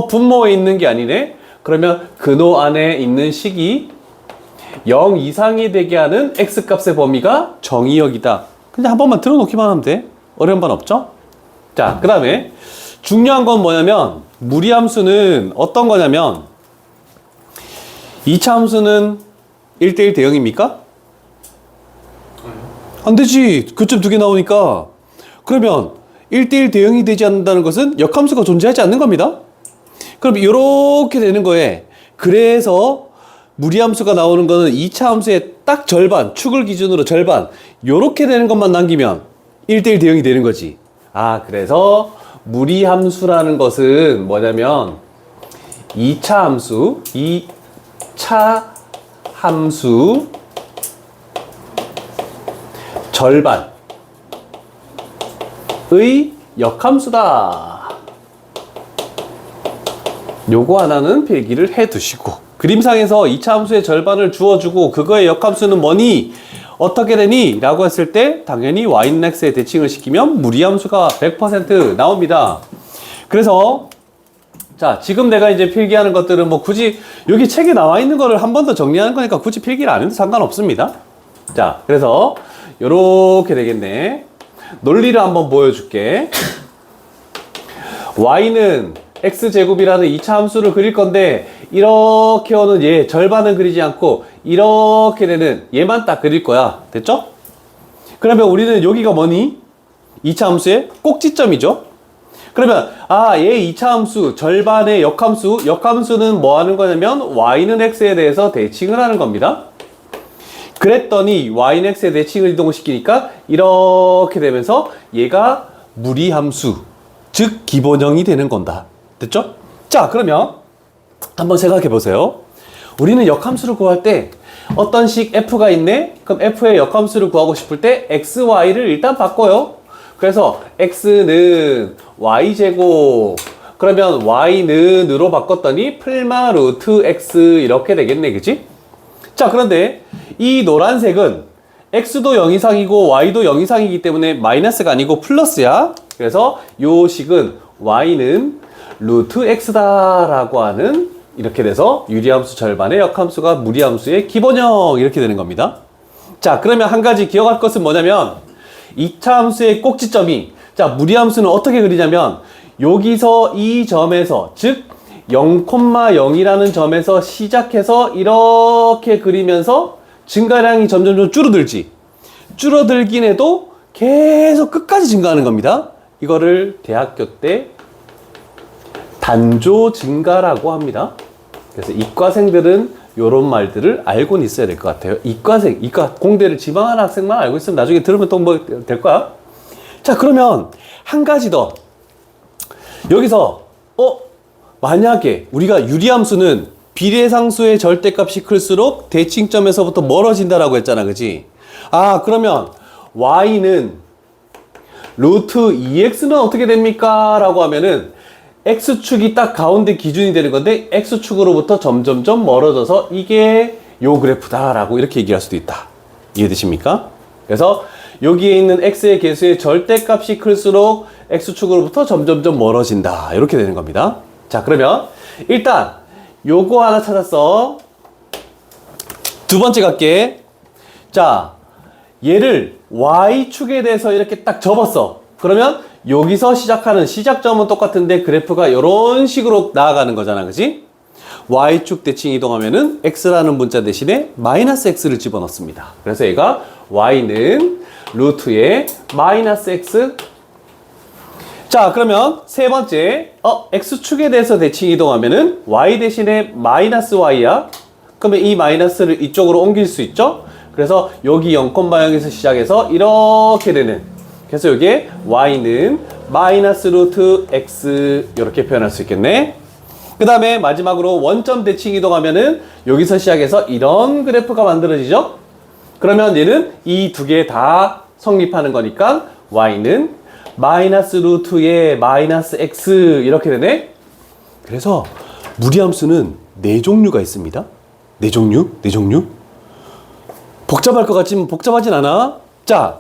분모에 있는 게 아니네? 그러면 근호 안에 있는 식이 0 이상이 되게 하는 x값의 범위가 정의역이다. 그냥 한 번만 들어놓기만 하면 돼. 어려운 건 없죠? 자, 그 다음에 중요한 건 뭐냐면 무리함수는 어떤 거냐면 2차 함수는 1대1 대응입니까? 안 되지. 교점 2개 나오니까. 그러면 1대1 대응이 되지 않는다는 것은 역함수가 존재하지 않는 겁니다. 그럼 이렇게 되는 거에 그래서 무리함수가 나오는 거는 2차 함수의 딱 절반, 축을 기준으로 절반 요렇게 되는 것만 남기면 1대1 대응이 되는 거지. 그래서 무리함수라는 것은 뭐냐면 2차 함수 절반의 역함수다. 요거 하나는 필기를 해 두시고, 그림상에서 2차 함수의 절반을 주어주고 그거의 역함수는 뭐니? 어떻게 되니? 라고 했을 때 당연히 y는 x에 대칭을 시키면 무리함수가 100% 나옵니다. 그래서 자, 지금 내가 이제 필기하는 것들은 뭐 굳이 여기 책에 나와 있는 거를 한 번 더 정리하는 거니까 굳이 필기를 안 해도 상관없습니다. 자, 그래서 요렇게 되겠네. 논리를 한번 보여줄게. y는 x제곱이라는 2차 함수를 그릴 건데 이렇게 오는 얘 절반은 그리지 않고 이렇게 되는 얘만 딱 그릴 거야. 됐죠? 그러면 우리는 여기가 뭐니? 2차 함수의 꼭지점이죠? 그러면 얘 2차 함수 절반의 역함수는 뭐 하는 거냐면 y는 x에 대해서 대칭을 하는 겁니다. 그랬더니 y는 x에 대칭을 이동을 시키니까 이렇게 되면서 얘가 무리함수, 즉 기본형이 되는 건다. 됐죠? 자, 그러면 한번 생각해 보세요. 우리는 역함수를 구할 때 어떤 식 f가 있네? 그럼 f의 역함수를 구하고 싶을 때 x, y를 일단 바꿔요. 그래서 x는 y제곱, 그러면 y는으로 바꿨더니 풀마 루트 x 이렇게 되겠네. 그치? 자, 그런데 이 노란색은 x도 0 이상이고 y도 0 이상이기 때문에 마이너스가 아니고 플러스야. 그래서 요 식은 y는 루트 x다 라고 하는, 이렇게 돼서 유리함수 절반의 역함수가 무리함수의 기본형 이렇게 되는 겁니다. 자, 그러면 한 가지 기억할 것은 뭐냐면 2차 함수의 꼭지점이, 자, 무리함수는 어떻게 그리냐면 여기서 이 점에서, 즉 0,0이라는 점에서 시작해서 이렇게 그리면서 증가량이 점점 줄어들지. 줄어들긴 해도 계속 끝까지 증가하는 겁니다. 이거를 대학교 때 단조 증가라고 합니다. 그래서 이과생들은 요런 말들을 알고는 있어야 될 것 같아요. 이과 공대를 지망하는 학생만 알고 있으면 나중에 들으면 또 뭐 될 거야. 자, 그러면 한 가지 더. 여기서 만약에 우리가 유리함수는 비례상수의 절대값이 클수록 대칭점에서부터 멀어진다라고 했잖아. 그지? 그러면 y는 루트 2x는 어떻게 됩니까? 라고 하면은 x축이 딱 가운데 기준이 되는 건데 x축으로부터 점점점 멀어져서 이게 요 그래프다 라고 이렇게 얘기할 수도 있다. 이해되십니까? 그래서 여기에 있는 x의 개수의 절대값이 클수록 x축으로부터 점점점 멀어진다. 이렇게 되는 겁니다. 자, 그러면 일단 요거 하나 찾았어. 두 번째 갈게. 자, 얘를 y축에 대해서 이렇게 딱 접었어. 그러면 여기서 시작하는 시작점은 똑같은데 그래프가 이런 식으로 나아가는 거잖아. 그지? y축 대칭 이동하면은 x라는 문자 대신에 마이너스 x를 집어넣습니다. 그래서 얘가 y는 루트의 마이너스 x. 자, 그러면 세 번째, x축에 대해서 대칭 이동하면은 y 대신에 마이너스 y야. 그러면 이 마이너스를 이쪽으로 옮길 수 있죠? 그래서 여기 0,0에서 시작해서 이렇게 되는. 그래서 여기에 y는 마이너스 루트 x 이렇게 표현할 수 있겠네. 그 다음에 마지막으로 원점 대칭 이동하면은 여기서 시작해서 이런 그래프가 만들어지죠? 그러면 얘는 이 두 개 다 성립하는 거니까 y는 마이너스 루트의 마이너스 x 이렇게 되네. 그래서 무리함수는 네 종류가 있습니다. 네 종류? 복잡할 것 같지만 복잡하진 않아. 자,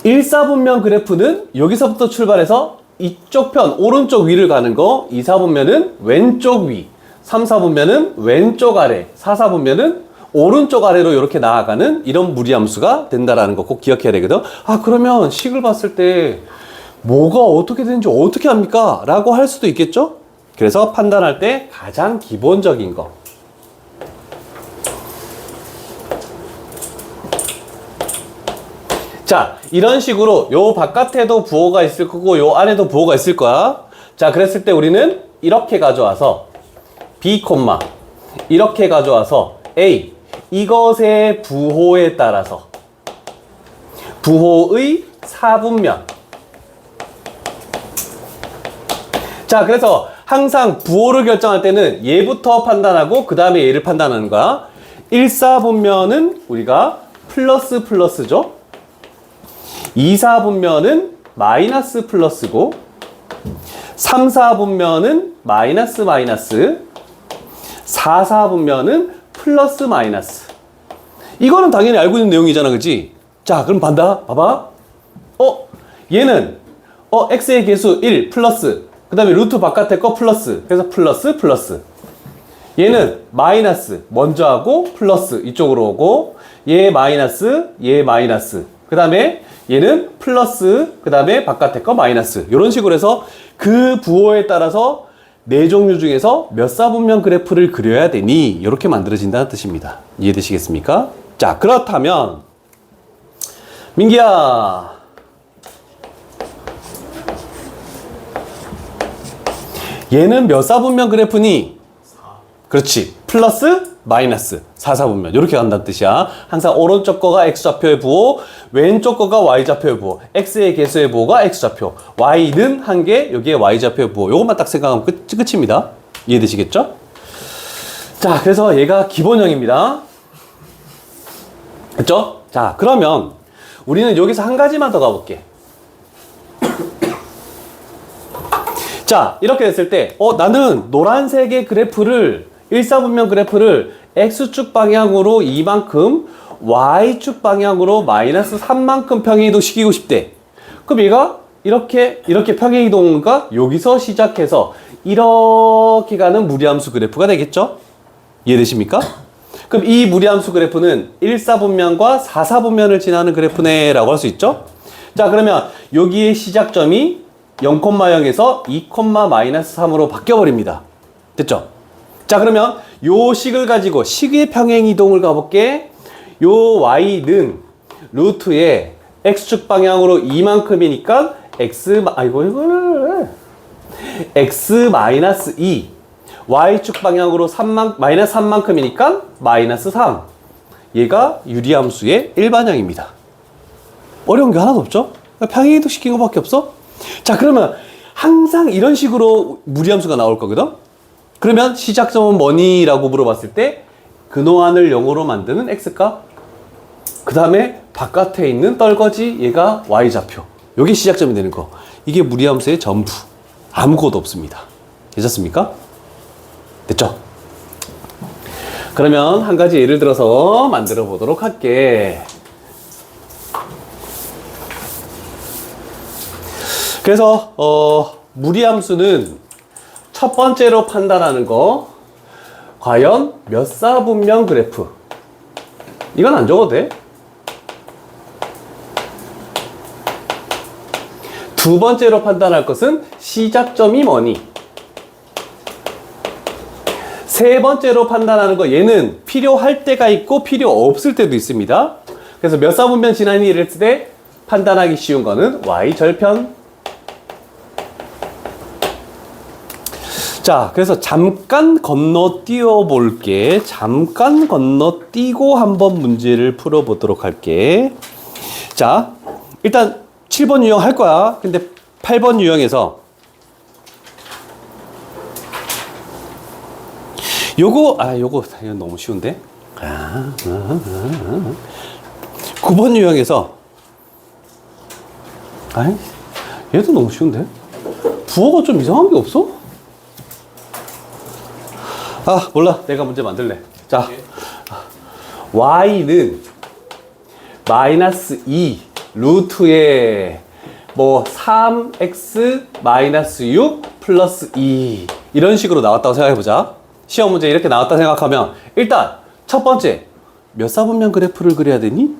1사분면 그래프는 여기서부터 출발해서 이쪽 편 오른쪽 위를 가는 거, 2사분면은 왼쪽 위, 3사분면은 왼쪽 아래, 4사분면은 오른쪽 아래로 이렇게 나아가는 이런 무리함수가 된다라는 거 꼭 기억해야 되거든. 아, 그러면 식을 봤을 때 뭐가 어떻게 되는지 어떻게 합니까? 라고 할 수도 있겠죠? 그래서 판단할 때 가장 기본적인 거. 자, 이런 식으로 요 바깥에도 부호가 있을 거고 요 안에도 부호가 있을 거야. 자, 그랬을 때 우리는 이렇게 가져와서 B, 이렇게 가져와서 A, 이것의 부호에 따라서 부호의 사분면. 자, 그래서 항상 부호를 결정할 때는 얘부터 판단하고 그 다음에 얘를 판단하는 거야. 1사분면은 우리가 플러스죠. 2사분면은 마이너스 플러스고 3사분면은 마이너스 4사분면은 플러스 마이너스. 이거는 당연히 알고 있는 내용이잖아. 그치? 자, 그럼 봐봐. 얘는 x의 개수 1 플러스 그 다음에 루트 바깥에 거 플러스. 그래서 플러스. 얘는 마이너스 먼저 하고 플러스 이쪽으로 오고 얘 마이너스 그 다음에 얘는 플러스 그 다음에 바깥에 거 마이너스. 이런 식으로 해서 그 부호에 따라서 네 종류 중에서 몇 사분면 그래프를 그려야 되니 이렇게 만들어진다는 뜻입니다. 이해되시겠습니까? 자, 그렇다면 민기야, 얘는 몇 사분면 그래프니? 4. 그렇지. 플러스 마이너스 4사분면 이렇게 간다는 뜻이야. 항상 오른쪽 거가 x좌표의 부호, 왼쪽 거가 y좌표의 부호. x의 개수의 부호가 x좌표, y는 한 개, 여기에 y좌표의 부호. 요것만 딱 생각하면 끝입니다. 이해되시겠죠? 자, 그래서 얘가 기본형입니다. 그렇죠? 자, 그러면 우리는 여기서 한 가지만 더 가볼게. 자, 이렇게 됐을 때 나는 노란색의 그래프를 1사분면 그래프를 x축 방향으로 2만큼 y축 방향으로 마이너스 3만큼 평행이동시키고 싶대. 그럼 얘가 이렇게 평행이동과 여기서 시작해서 이렇게 가는 무리함수 그래프가 되겠죠? 이해되십니까? 그럼 이 무리함수 그래프는 1사분면과 4사분면을 지나는 그래프네 라고 할 수 있죠? 자, 그러면 여기의 시작점이 0,0에서 2,-3으로 바뀌어버립니다. 됐죠? 자, 그러면 요 식을 가지고 식의 평행이동을 가볼게. 요 y는 루트의 x축 방향으로 2만큼이니까 x 마이너스 2, y축 방향으로 마이너스 3만큼이니까 마이너스 3. 얘가 유리함수의 일반형입니다. 어려운 게 하나도 없죠? 평행이동 시킨 것밖에 없어? 자, 그러면 항상 이런 식으로 무리함수가 나올 거거든? 그러면 시작점은 뭐니? 라고 물어봤을 때 근호안을 0으로 만드는 x값, 그 다음에 바깥에 있는 떨거지 얘가 y좌표. 이게 시작점이 되는 거. 이게 무리함수의 전부. 아무것도 없습니다. 괜찮습니까? 됐죠? 그러면 한 가지 예를 들어서 만들어 보도록 할게. 그래서 무리함수는 첫 번째로 판단하는 거 과연 몇 사분면 그래프, 이건 안 적어도 돼. 두 번째로 판단할 것은 시작점이 뭐니. 세 번째로 판단하는 거, 얘는 필요할 때가 있고 필요 없을 때도 있습니다. 그래서 몇 사분면 지나니 이랬을 때 판단하기 쉬운 거는 y절편. 자, 그래서 잠깐 건너뛰어 볼게. 잠깐 건너뛰고 한번 문제를 풀어보도록 할게. 자, 일단 7번 유형 할 거야. 근데 8번 유형에서 요거 너무 쉬운데? 9번 유형에서 얘도 너무 쉬운데? 부호가 좀 이상한 게 없어? 몰라. 내가 문제 만들래. 자, y는 마이너스 2 루트에 뭐 3x 마이너스 6 플러스 2 이런 식으로 나왔다고 생각해보자. 시험 문제 이렇게 나왔다 생각하면 일단 첫 번째 몇 사분면 그래프를 그려야 되니?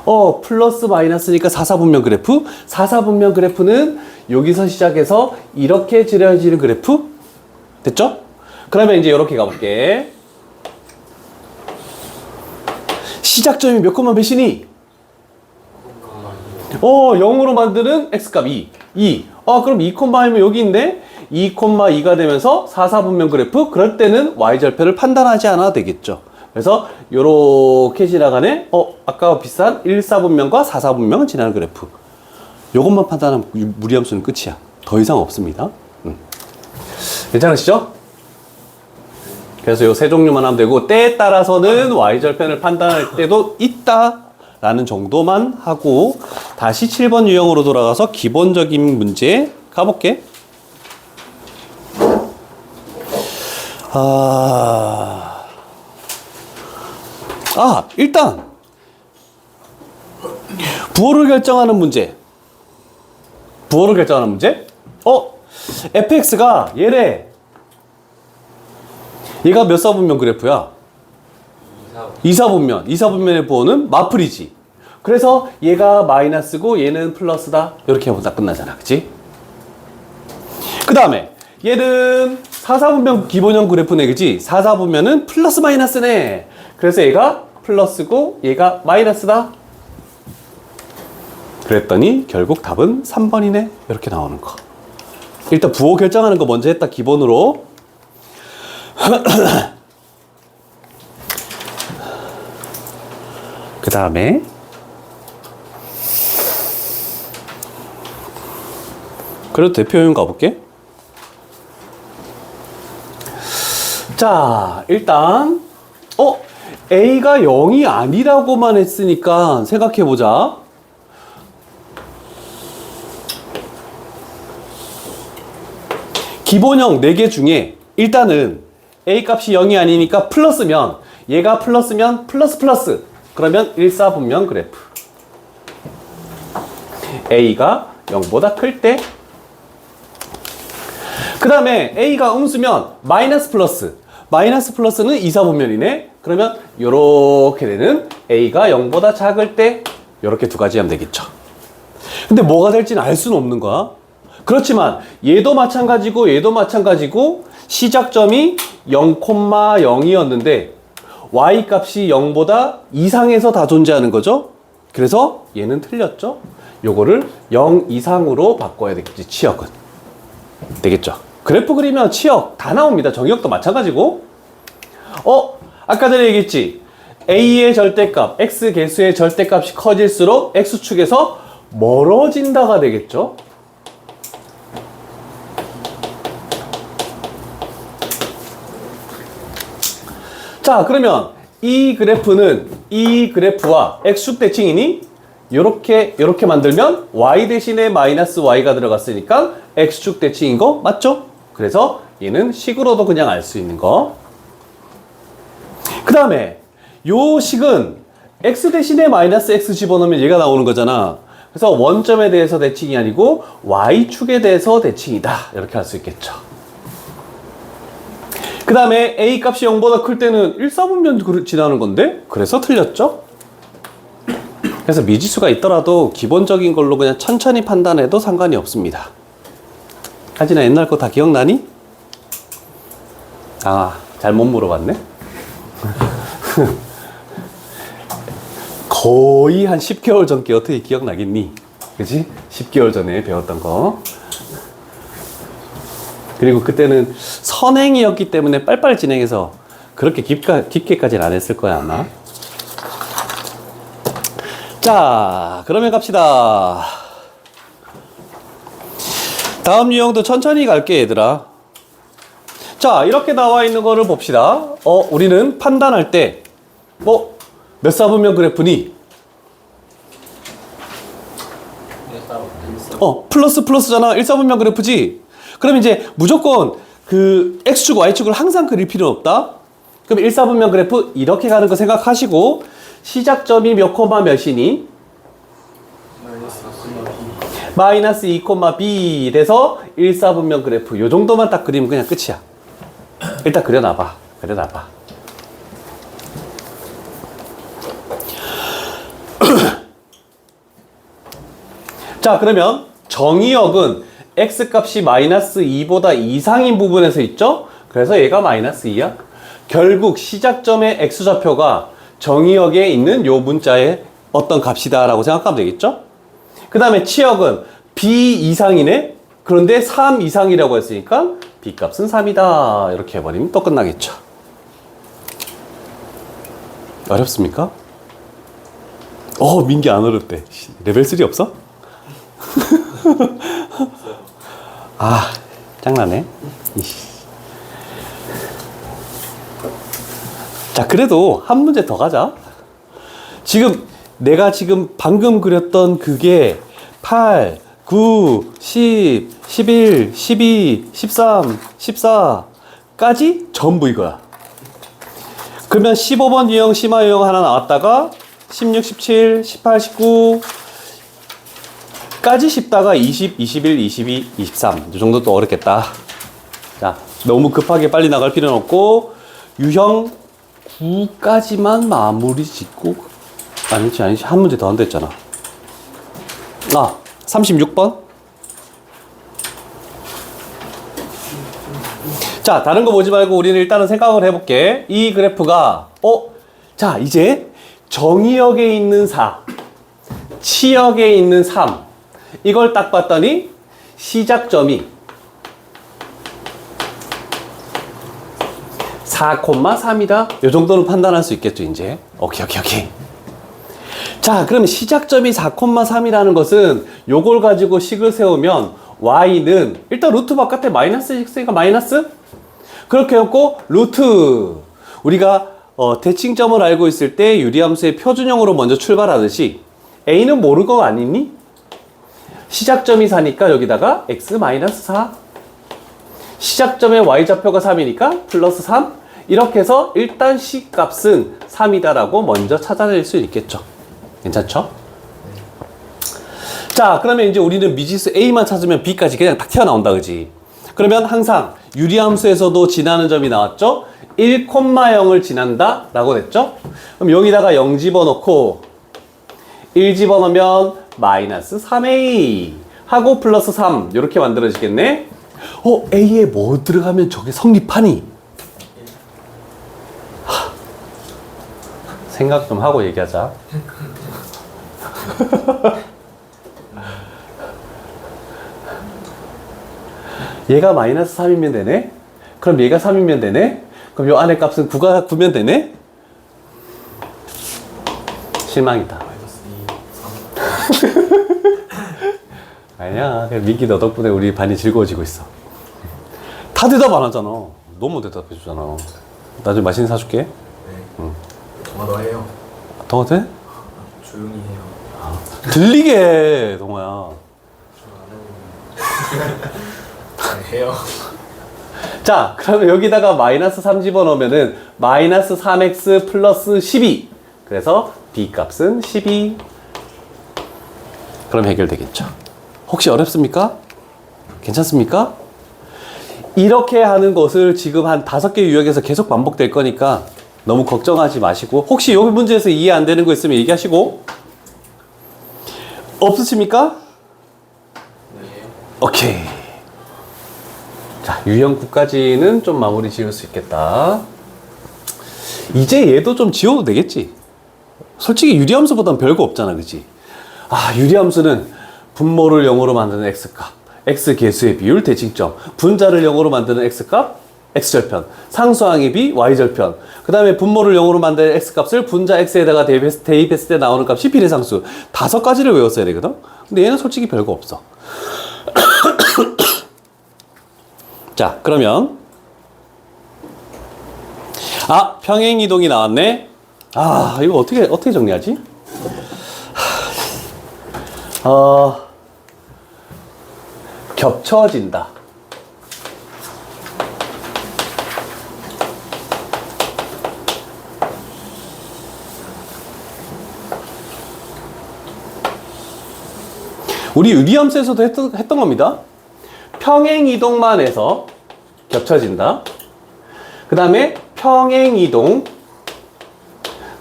4분면. 플러스 마이너스니까 4사분면 그래프. 4사분면 그래프는 여기서 시작해서 이렇게 그려지는 그래프. 됐죠? 그러면 이제 이렇게 가볼게. 시작점이 몇 콤마 몇이니? 0으로 만드는 x값 2. 그럼 2,2면 여기 있네? 2,2가 되면서 4사분면 그래프. 그럴 때는 y절편을 판단하지 않아도 되겠죠. 그래서 요렇게 지나가네. 아까와 비슷한 1사분면과 4사분면은 지나는 그래프. 요것만 판단하면 무리함수는 끝이야. 더 이상 없습니다. 괜찮으시죠? 그래서 요 세 종류만 하면 되고, 때에 따라서는 y절편을 판단할 때도 있다라는 정도만 하고, 다시 7번 유형으로 돌아가서 기본적인 문제 가볼게. 일단 부호를 결정하는 문제. fx가 얘래. 얘가 몇 사분면 그래프야? 2사분면. 2사분면의 부호는 마플이지. 그래서 얘가 마이너스고 얘는 플러스다. 이렇게 해보자 끝나잖아. 그치? 그 다음에 얘는 4사분면 기본형 그래프네. 그치? 4사분면은 플러스 마이너스네. 그래서 얘가 플러스고 얘가 마이너스다. 그랬더니 결국 답은 3번이네. 이렇게 나오는 거. 일단 부호 결정하는 거 먼저 했다. 기본으로. 그 다음에 그래도 대표형 가볼게. 자, 일단 A가 0이 아니라고만 했으니까 생각해보자. 기본형 4개 중에 일단은 A 값이 0이 아니니까 플러스면, 얘가 플러스면 플러스 그러면 1사분면 그래프. A가 0보다 클 때. 그 다음에 A가 음수면 마이너스 플러스는 2사분면이네. 그러면 요렇게 되는 A가 0보다 작을 때. 요렇게 두 가지 하면 되겠죠. 근데 뭐가 될지는 알 수는 없는 거야. 그렇지만 얘도 마찬가지고 얘도 마찬가지고 시작점이 0,0이었는데 y 값이 0보다 이상해서 다 존재하는 거죠. 그래서 얘는 틀렸죠. 요거를 0 이상으로 바꿔야 되겠지. 치역은 되겠죠. 그래프 그리면 치역 다 나옵니다. 정역도 마찬가지고. 아까 전에 얘기했지. a의 절대값, x 개수의 절대값이 커질수록 x축에서 멀어진다가 되겠죠. 자, 그러면 이 그래프와 x축 대칭이니 요렇게 만들면 y 대신에 마이너스 y가 들어갔으니까 x축 대칭인 거 맞죠? 그래서 얘는 식으로도 그냥 알 수 있는 거. 그 다음에 요 식은 x 대신에 마이너스 x 집어넣으면 얘가 나오는 거잖아. 그래서 원점에 대해서 대칭이 아니고 y축에 대해서 대칭이다. 이렇게 할 수 있겠죠. 그 다음에 a 값이 0보다 클 때는 1, 4분면 지나는 건데 그래서 틀렸죠. 그래서 미지수가 있더라도 기본적인 걸로 그냥 천천히 판단해도 상관이 없습니다. 하진아 옛날 거 다 기억나니? 아, 잘못 물어봤네. 거의 한 10개월 전 게 어떻게 기억나겠니? 그치? 10개월 전에 배웠던 거. 그리고 그때는 선행이었기 때문에 빨빨 진행해서 그렇게 깊게까지는 안 했을 거야, 아마. 자, 그러면 갑시다. 다음 유형도 천천히 갈게, 얘들아. 자, 이렇게 나와 있는 거를 봅시다. 우리는 판단할 때, 몇 사분면 그래프니? 플러스잖아. 1사분면 그래프지? 그럼 이제 무조건 그 X축, Y축을 항상 그릴 필요는 없다. 그럼 1사분면 그래프 이렇게 가는 거 생각하시고, 시작점이 몇 콤마 몇이니? 마이너스 2, B 돼서 1사분면 그래프. 요 정도만 딱 그리면 그냥 끝이야. 일단 그려놔봐. 자, 그러면 정의역은 x값이 마이너스 2보다 이상인 부분에서 있죠? 그래서 얘가 마이너스 2야. 결국 시작점의 x좌표가 정의역에 있는 요 문자의 어떤 값이다 라고 생각하면 되겠죠? 그 다음에 치역은 b 이상이네? 그런데 3 이상이라고 했으니까 b 값은 3이다 이렇게 해버리면 또 끝나겠죠. 어렵습니까? 민기 안 어렵대. 레벨 3 없어? 아, 짱나네. 자, 그래도 한 문제 더 가자. 내가 지금 방금 그렸던 그게 8, 9, 10, 11, 12, 13, 14까지 전부 이거야. 그러면 15번 유형, 심화 유형 하나 나왔다가 16, 17, 18, 19 까지 씹다가 20, 21, 22, 23. 이 정도 또 어렵겠다. 자, 너무 급하게 빨리 나갈 필요는 없고, 유형 9까지만 마무리 짓고, 아니지. 한 문제 더 한다 했잖아. 36번. 자, 다른 거 보지 말고 우리는 일단은 생각을 해볼게. 이 그래프가, 자, 이제 정의역에 있는 4, 치역에 있는 3, 이걸 딱 봤더니 시작점이 4,3이다. 이 정도는 판단할 수 있겠죠, 이제. 오케이. 자, 그럼 시작점이 4,3이라는 것은 요걸 가지고 식을 세우면 y는 일단 루트 바깥에 마이너스 있으니까 마이너스? 그렇게 해놓고 루트 우리가 대칭점을 알고 있을 때 유리함수의 표준형으로 먼저 출발하듯이 a는 모를 거 아니니? 시작점이 4니까 여기다가 x-4 시작점의 y좌표가 3이니까 플러스 3 이렇게 해서 일단 C값은 3이다 라고 먼저 찾아낼 수 있겠죠. 괜찮죠? 자, 그러면 이제 우리는 미지수 A만 찾으면 B까지 그냥 딱 튀어나온다, 그지? 그러면 항상 유리함수에서도 지나는 점이 나왔죠? 1,0을 지난다 라고 됐죠? 그럼 여기다가 0 집어넣고 1 집어넣으면 마이너스 3A 하고 플러스 3 이렇게 만들어지겠네? A에 뭐 들어가면 저게 성립하니? 생각 좀 하고 얘기하자. 얘가 마이너스 3이면 되네? 그럼 얘가 3이면 되네? 그럼 요 안에 값은 9면 되네? 실망이다. 아니야. 민기 너 덕분에 우리 반이 즐거워지고 있어. 다 대답 안 하잖아. 너무 대답해 주잖아. 나중에 맛있는 거 사줄게. 네. 응. 동아 너 해요. 더 돼? 조용히 해요. 들리게 해, 동호야. 네, 해요. 자, 그러면 여기다가 마이너스 3 집어넣으면은 마이너스 3x 플러스 12. 그래서 b 값은 12. 그럼 해결되겠죠. 혹시 어렵습니까? 괜찮습니까? 이렇게 하는 것을 지금 한 5개 유형에서 계속 반복될 거니까 너무 걱정하지 마시고, 혹시 여기 문제에서 이해 안 되는 거 있으면 얘기하시고. 없으십니까? 네. 오케이. 자, 유형 9까지는 좀 마무리 지을 수 있겠다. 이제 얘도 좀 지워도 되겠지. 솔직히 유리함수보단 별거 없잖아, 그치? 아, 유리함수는 분모를 0으로 만드는 x값, x계수의 비율, 대칭점, 분자를 0으로 만드는 x값, x절편, 상수항의 비, y절편, 그 다음에 분모를 0으로 만드는 x값을 분자 x에다가 대입했을 때 나오는 값이 비례상수. 5가지를 외웠어야 되거든? 근데 얘는 솔직히 별거 없어. 자, 그러면 아, 평행이동이 나왔네. 아, 이거 어떻게 정리하지? 겹쳐진다. 우리 유리함수에서도 했던 겁니다. 평행이동만 해서 겹쳐진다. 그 다음에 평행이동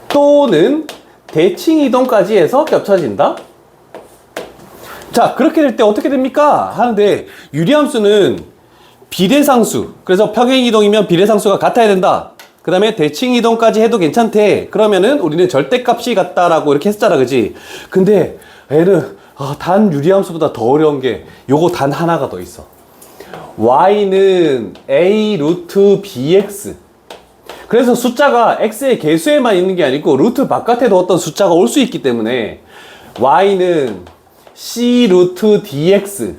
또는 대칭이동까지 해서 겹쳐진다. 자, 그렇게 될 때 어떻게 됩니까? 하는데 유리함수는 비례상수, 그래서 평행이동이면 비례상수가 같아야 된다. 그 다음에 대칭이동까지 해도 괜찮대. 그러면은 우리는 절대값이 같다라고 이렇게 했잖아, 그지? 근데 얘는 단 유리함수보다 더 어려운 게 요거 단 하나가 더 있어. y는 a 루트 bx. 그래서 숫자가 x의 개수에만 있는 게 아니고 루트 바깥에도 어떤 숫자가 올 수 있기 때문에 y는 c 루트 dx.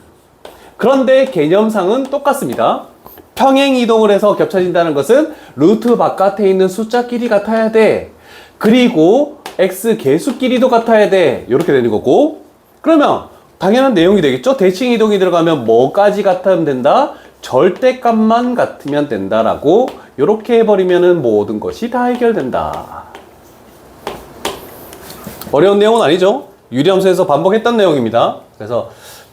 그런데 개념상은 똑같습니다. 평행이동을 해서 겹쳐진다는 것은 루트 바깥에 있는 숫자끼리 같아야 돼. 그리고 x 개수끼리도 같아야 돼. 이렇게 되는 거고, 그러면 당연한 내용이 되겠죠. 대칭이동이 들어가면 뭐까지 같으면 된다? 절대값만 같으면 된다라고 이렇게 해버리면은 모든 것이 다 해결된다. 어려운 내용은 아니죠. 유리함수에서 반복했던 내용입니다. 그래서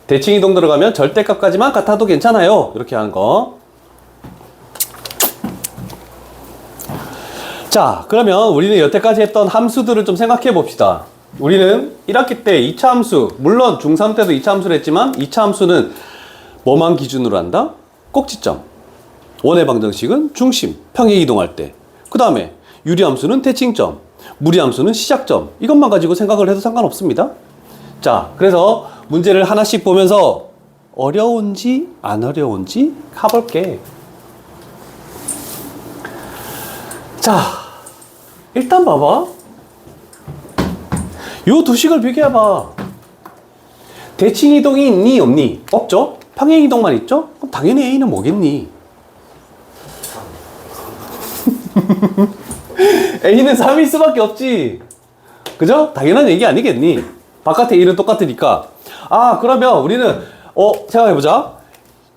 대칭이동 들어가면 절대값까지만 같아도 괜찮아요. 이렇게 하는 거. 자, 그러면 우리는 여태까지 했던 함수들을 좀 생각해 봅시다. 우리는 1학기 때 2차 함수, 물론 중3 때도 2차 함수를 했지만 2차 함수는 뭐만 기준으로 한다? 꼭지점. 원의 방정식은 중심, 평행이동할 때. 그 다음에 유리함수는 대칭점, 무리함수는 시작점. 이것만 가지고 생각을 해도 상관없습니다. 자, 그래서 문제를 하나씩 보면서 어려운지 안 어려운지 가볼게. 자, 일단 봐봐. 요 두 식을 비교해봐. 대칭이동이 있니 없니? 없죠? 평행이동만 있죠? 그럼 당연히 A는 뭐겠니? A는 3일 수밖에 없지. 그죠? 당연한 얘기 아니겠니? 바깥에 1은 똑같으니까. 아, 그러면 우리는 생각해보자.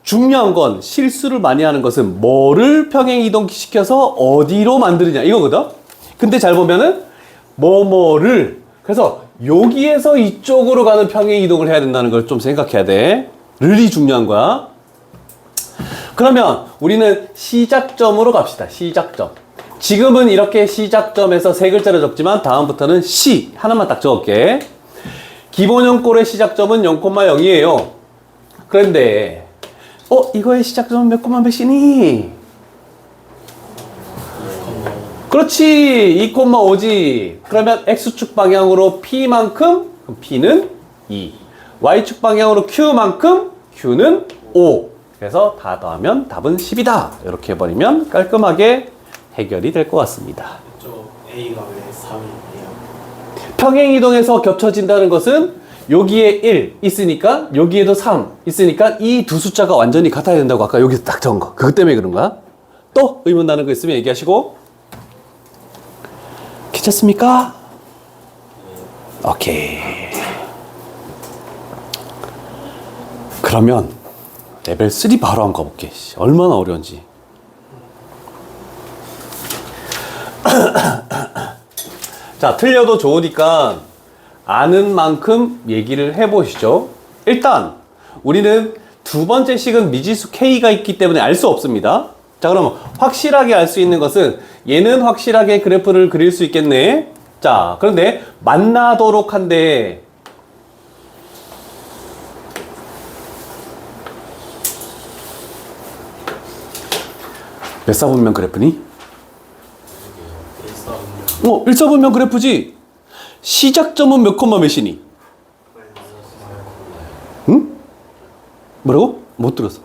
중요한 건, 실수를 많이 하는 것은 뭐를 평행이동 시켜서 어디로 만드느냐 이거거든? 근데 잘 보면은 뭐뭐를, 그래서 여기에서 이쪽으로 가는 평행이동을 해야 된다는 걸 좀 생각해야 돼. 르리 중요한 거야. 그러면 우리는 시작점으로 갑시다. 시작점. 지금은 이렇게 시작점에서 세 글자를 적지만 다음부터는 시 하나만 딱 적을게. 기본형꼴의 시작점은 0,0이에요. 그런데 이거의 시작점은 몇 콤마 몇이니? 그렇지, 2,5지. 그러면 x축 방향으로 p만큼, 그럼 p는 2. y축 방향으로 q만큼, q는 5. 그래서 다 더하면 답은 10이다. 이렇게 해버리면 깔끔하게 해결이 될 것 같습니다. A가 왜 3이에요? 평행이동에서 겹쳐진다는 것은 여기에 1 있으니까 여기에도 3 있으니까 이 두 숫자가 완전히 같아야 된다고 아까 여기서 딱 적은 거. 그것 때문에 그런 거야. 또 의문 나는 거 있으면 얘기하시고. 괜찮습니까? 오케이. 그러면 레벨 3 바로 한번 가볼게. 얼마나 어려운지. 자, 틀려도 좋으니까 아는 만큼 얘기를 해보시죠. 일단 우리는 두 번째 식은 미지수 K가 있기 때문에 알 수 없습니다. 자, 그러면 확실하게 알 수 있는 것은 얘는 확실하게 그래프를 그릴 수 있겠네. 자, 그런데 만나도록 한데 몇 사분면 그래프니? 일사분면 1사분면 그래프지. 시작점은 몇 콤마 몇이니? 응? 뭐라고? 못 들었어.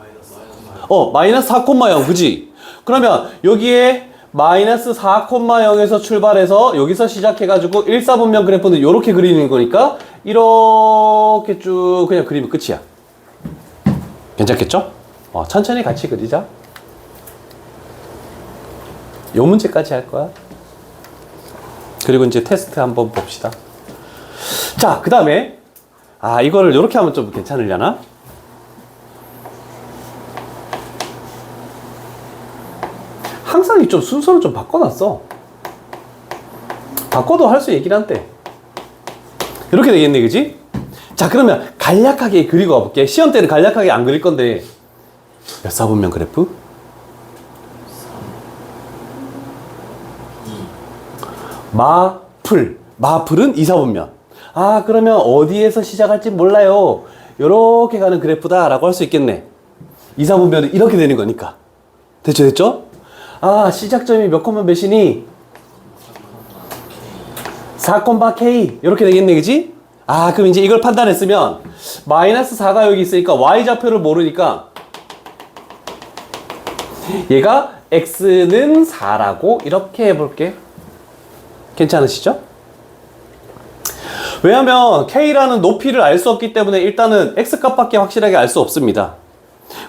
마이너스 4,0, 그지? 그러면 여기에 마이너스 4,0에서 출발해서 여기서 시작해가지고 1사분면 그래프는 이렇게 그리는 거니까 이렇게 쭉 그냥 그리면 끝이야. 괜찮겠죠? 천천히 같이 그리자. 요 문제까지 할 거야. 그리고 이제 테스트 한번 봅시다. 자, 그 다음에 이거를 이렇게 하면 좀 괜찮으려나? 항상 좀 순서를 좀 바꿔놨어. 바꿔도 할 수 있긴 한데 이렇게 되겠네, 그지? 자, 그러면 간략하게 그리고 가볼게. 시험 때는 간략하게 안 그릴 건데 몇 사분면 그래프? 2. 마플은 2사분면. 그러면 어디에서 시작할지 몰라요. 요렇게 가는 그래프다 라고 할 수 있겠네. 2사분면은 이렇게 되는 거니까. 됐죠? 시작점이 몇 콤마 몇이니? 4,K 이렇게 되겠네, 그지? 그럼 이제 이걸 판단했으면 마이너스 4가 여기 있으니까 Y좌표를 모르니까 얘가 X는 4라고 이렇게 해볼게. 괜찮으시죠? 왜냐하면 K라는 높이를 알 수 없기 때문에 일단은 X값밖에 확실하게 알 수 없습니다.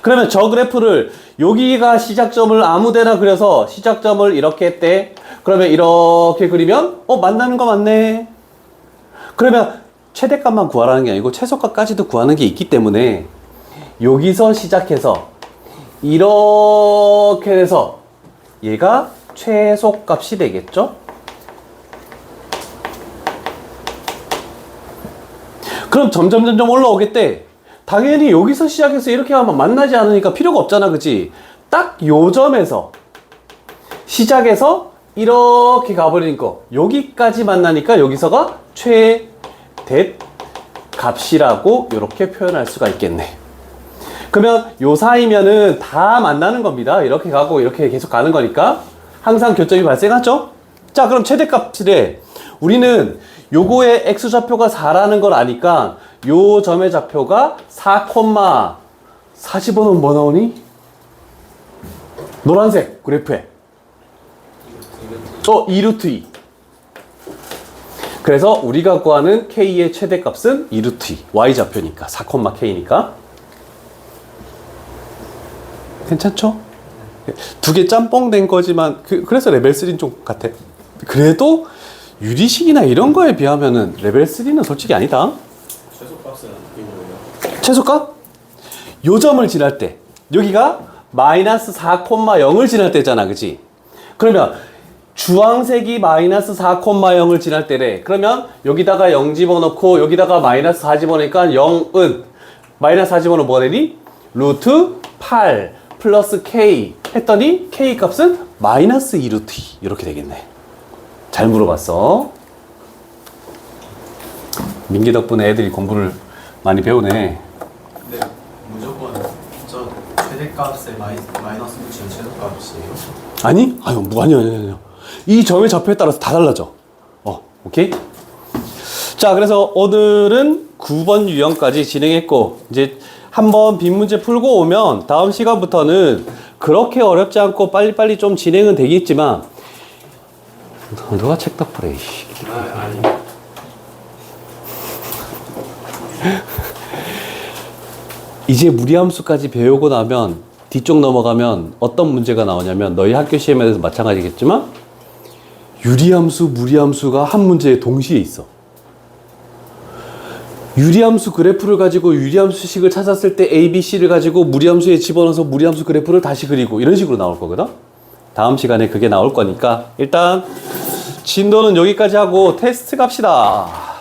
그러면 저 그래프를 여기가 시작점을 아무데나 그려서 시작점을 이렇게 했대. 그러면 이렇게 그리면 만나는 거 맞네. 그러면 최대값만 구하라는 게 아니고 최소값까지도 구하는 게 있기 때문에 여기서 시작해서 이렇게 해서 얘가 최소값이 되겠죠? 그럼 점점 올라오겠대. 당연히 여기서 시작해서 이렇게 하면 만나지 않으니까 필요가 없잖아, 그치? 딱 요 점에서 시작해서 이렇게 가버리니까 여기까지 만나니까 여기서가 최대 값이라고 이렇게 표현할 수가 있겠네. 그러면 요 사이면은 다 만나는 겁니다. 이렇게 가고 이렇게 계속 가는 거니까 항상 교점이 발생하죠? 자, 그럼 최대값이래. 우리는 요거의 x좌표가 4라는 걸 아니까 요 점의 좌표가 4,40원은 뭐 나오니? 노란색 그래프에 2루트 2. 그래서 우리가 구하는 K의 최대값은 2루트 2. Y좌표니까 4,K니까 괜찮죠? 두 개 짬뽕 된 거지만 그래서 레벨 3는 좀 같아. 그래도 유리식이나 이런 거에 비하면은 레벨 3는 솔직히 아니다. 최소값은 이거예요. 최소값? 요 점을 지날 때 여기가 마이너스 4,0을 지날 때잖아, 그치? 그러면 주황색이 마이너스 4,0을 지날 때래. 그러면 여기다가 0 집어넣고 여기다가 마이너스 4 집어넣으니까 0은 마이너스 4 집어넣으면 뭐 되니? 루트 8 플러스 K 했더니 K 값은 마이너스 2루트 2 이렇게 되겠네. 잘 물어봤어. 민기 덕분에 애들이 공부를 많이 배우네. 근데 무조건 저 최대값에 마이너스 붙이는 최소값이에요? 아니? 아니요. 이 점의 좌표에 따라서 다 달라져. 오케이? 자, 그래서 오늘은 9번 유형까지 진행했고, 이제 한번 빈 문제 풀고 오면 다음 시간부터는 그렇게 어렵지 않고 빨리빨리 좀 진행은 되겠지만, 누가 책 덮으래, 이씨. 아니. 이제 무리함수까지 배우고 나면 뒤쪽 넘어가면 어떤 문제가 나오냐면 너희 학교 시험에서 마찬가지겠지만 유리함수, 무리함수가 한 문제에 동시에 있어. 유리함수 그래프를 가지고 유리함수식을 찾았을 때 A, B, C를 가지고 무리함수에 집어넣어서 무리함수 그래프를 다시 그리고 이런 식으로 나올 거거든. 다음 시간에 그게 나올 거니까 일단 진도는 여기까지 하고 테스트 갑시다.